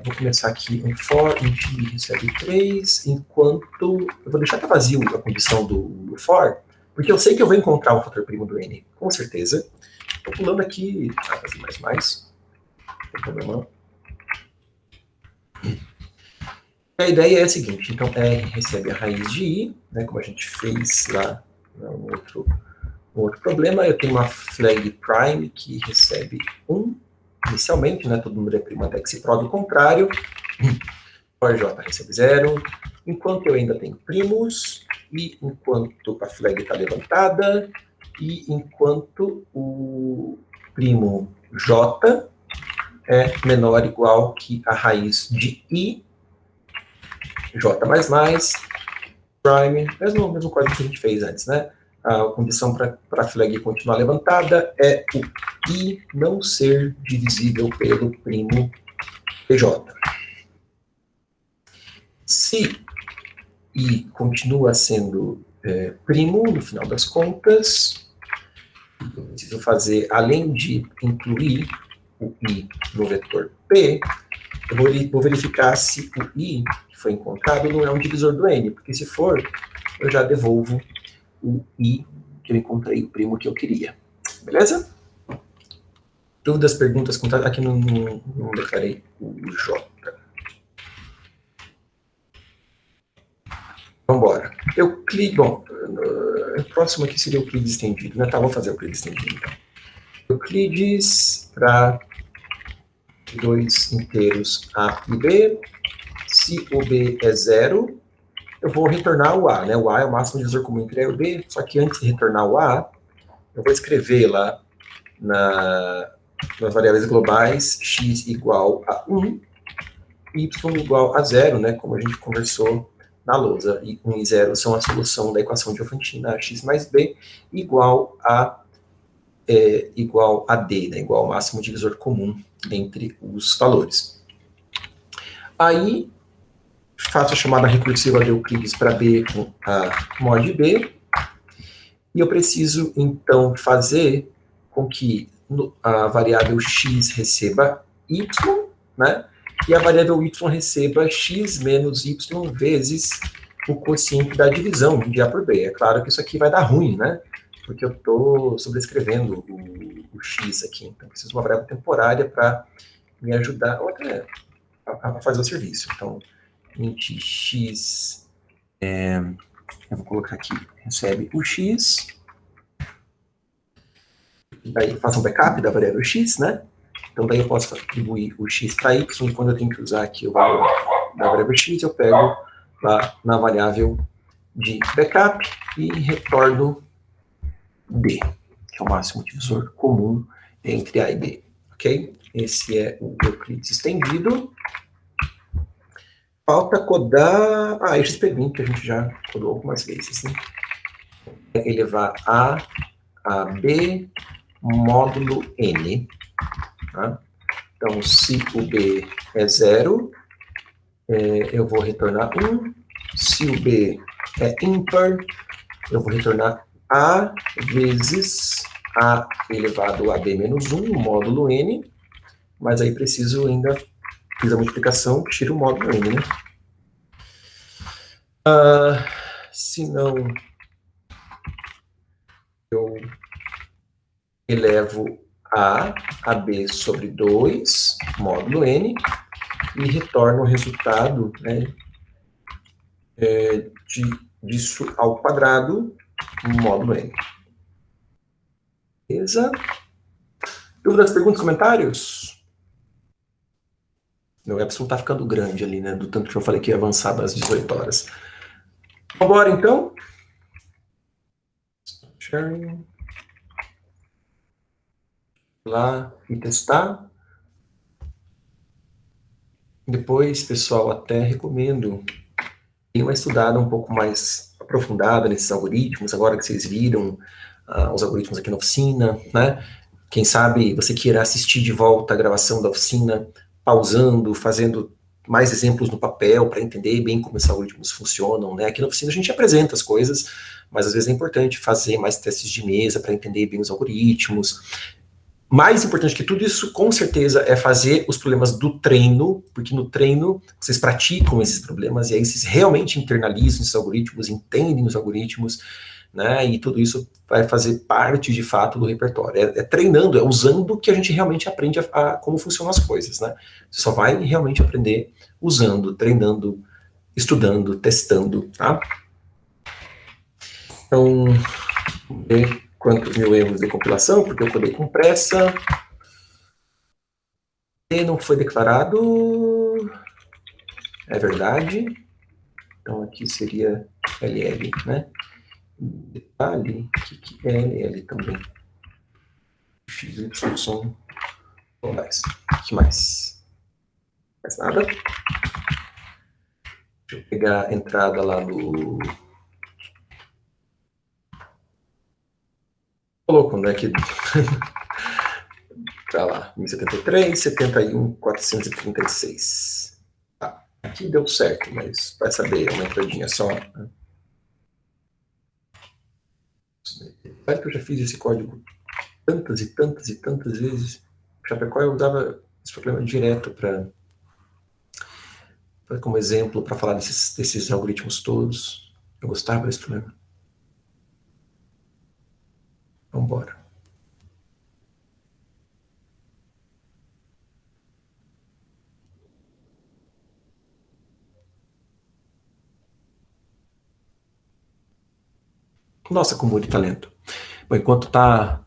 Vou começar aqui um for, int recebe 3, enquanto... Eu vou deixar até vazio a condição do for, porque eu sei que eu vou encontrar um fator primo do n, com certeza. Estou pulando aqui, fazer mais, não tem problema. A ideia é a seguinte, então R recebe a raiz de I, né, como a gente fez lá no outro problema. Eu tenho uma flag prime que recebe 1, inicialmente, né, todo número é primo até que se prove o contrário. For J recebe 0, enquanto eu ainda tenho primos, e enquanto a flag está levantada, e enquanto o primo J é menor ou igual que a raiz de I, J++, prime, mesmo código que a gente fez antes, né? A condição para a flag continuar levantada é o I não ser divisível pelo primo PJ. Se I continua sendo primo, no final das contas, eu preciso fazer, além de incluir o i no vetor P, eu vou verificar se o i que foi encontrado não é um divisor do n, porque se for, eu já devolvo o i que eu encontrei, o primo que eu queria. Beleza? Dúvidas, perguntas, aqui não declarei o J. Vamos embora. Euclides, bom, o próximo aqui seria o Euclides estendido, né? Tá, vamos fazer o Euclides estendido, então. Euclides para dois inteiros A e B. Se o B é zero, eu vou retornar o A, né? O A é o máximo divisor comum entre A e o B, só que antes de retornar o A, eu vou escrever lá nas variáveis globais x igual a 1, y igual a 0, né? Como a gente conversou na lousa. E 1 e 0 são a solução da equação diofantina, x mais b igual a D, né? Igual ao máximo divisor comum entre os valores. Aí, faço a chamada recursiva de Euclides para B com a mod B, e eu preciso, então, fazer com que a variável x receba y, né? E a variável y receba x menos y vezes o quociente da divisão de A por B. É claro que isso aqui vai dar ruim, né? Porque eu estou sobrescrevendo o x aqui. Então, preciso de uma variável temporária para me ajudar a fazer o serviço. Então, int x, eu vou colocar aqui, recebe o x. Daí eu faço um backup da variável x, né? Então, daí eu posso atribuir o x para y, e quando eu tenho que usar aqui o valor da variável x, eu pego lá na variável de backup e retorno D, que é o máximo divisor comum entre A e B, ok? Esse é o Euclides estendido. Falta codar esse experimento que a gente já codou algumas vezes, né? É elevar a B módulo N, tá? Então, se o B é 0, eu vou retornar 1. Se o B é ímpar, eu vou retornar A vezes A elevado a B menos 1, módulo N. Mas aí preciso ainda, fiz a multiplicação, tiro o módulo N, né? Se não, eu elevo a B sobre 2, módulo N, e retorno o resultado, né, disso ao quadrado, módulo N. Beleza? Dúvidas, perguntas, comentários? Meu Epsilon tá ficando grande ali, né, do tanto que eu falei que ia avançar das 18 horas. Vamos embora, então? Sharing. Lá e testar. Depois, pessoal, até recomendo dar uma estudada um pouco mais aprofundada nesses algoritmos, agora que vocês viram os algoritmos aqui na oficina, né? Quem sabe você queira assistir de volta a gravação da oficina, pausando, fazendo mais exemplos no papel para entender bem como esses algoritmos funcionam, né? Aqui na oficina a gente apresenta as coisas, mas às vezes é importante fazer mais testes de mesa para entender bem os algoritmos. Mais importante que tudo isso, com certeza, é fazer os problemas do treino, porque no treino vocês praticam esses problemas e aí vocês realmente internalizam esses algoritmos, entendem os algoritmos, né? E tudo isso vai fazer parte, de fato, do repertório. É treinando, é usando que a gente realmente aprende a como funcionam as coisas, né? Você só vai realmente aprender usando, treinando, estudando, testando, tá? Então, vamos ver quantos mil erros de compilação, porque eu codei com pressa. E não foi declarado. É verdade. Então, aqui seria LL, né? Detalhe, o que é LL também? X, Y, são globais. O que mais? Mais nada. Deixa eu pegar a entrada lá do... Colocou, né? Aqui... Tá lá, 1073, 71, 436. Tá, aqui deu certo, mas vai saber, é uma entradinha só. Sabe que eu já fiz esse código tantas e tantas e tantas vezes. Chapecó eu usava esse problema direto como exemplo para falar desses algoritmos todos. Eu gostava desse problema. Vamos embora. Nossa, como de talento. Bom, enquanto está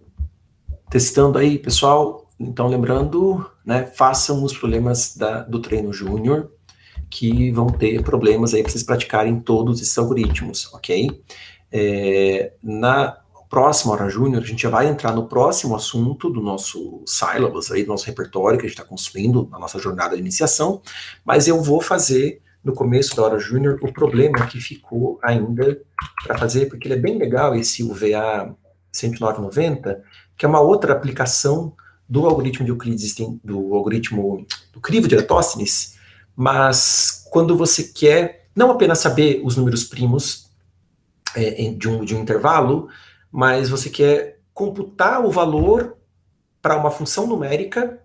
testando aí, pessoal, então lembrando, né, façam os problemas do treino júnior, que vão ter problemas aí para vocês praticarem todos esses algoritmos, ok? Na próxima hora júnior, a gente já vai entrar no próximo assunto do nosso syllabus, aí, do nosso repertório que a gente está construindo na nossa jornada de iniciação, mas eu vou fazer no começo da hora júnior o problema que ficou ainda para fazer, porque ele é bem legal, esse UVA 10990, que é uma outra aplicação do algoritmo de Euclides, do algoritmo do crivo de Eratóstenes, mas quando você quer não apenas saber os números primos de um intervalo, mas você quer computar o valor para uma função numérica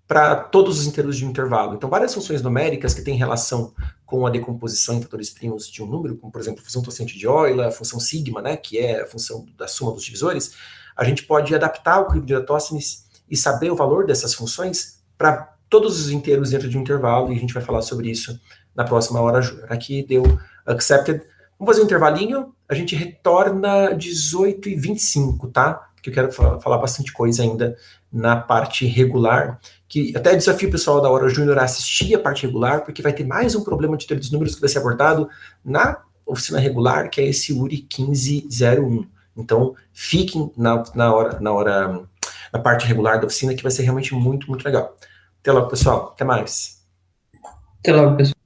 para todos os inteiros de um intervalo. Então, várias funções numéricas que têm relação com a decomposição em fatores primos de um número, como, por exemplo, a função torcente de Euler, a função sigma, né, que é a função da soma dos divisores, a gente pode adaptar o crivo de Eratóstenes e saber o valor dessas funções para todos os inteiros dentro de um intervalo, e a gente vai falar sobre isso na próxima hora júnior. Aqui deu accepted. Vamos fazer um intervalinho, a gente retorna 18h25, tá? Porque eu quero falar bastante coisa ainda na parte regular, que até desafio o pessoal da hora júnior a assistir a parte regular, porque vai ter mais um problema de teoria dos números que vai ser abordado na oficina regular, que é esse URI 1501. Então, fiquem na parte regular da oficina, que vai ser realmente muito, muito legal. Até logo, pessoal. Até mais. Até logo, pessoal.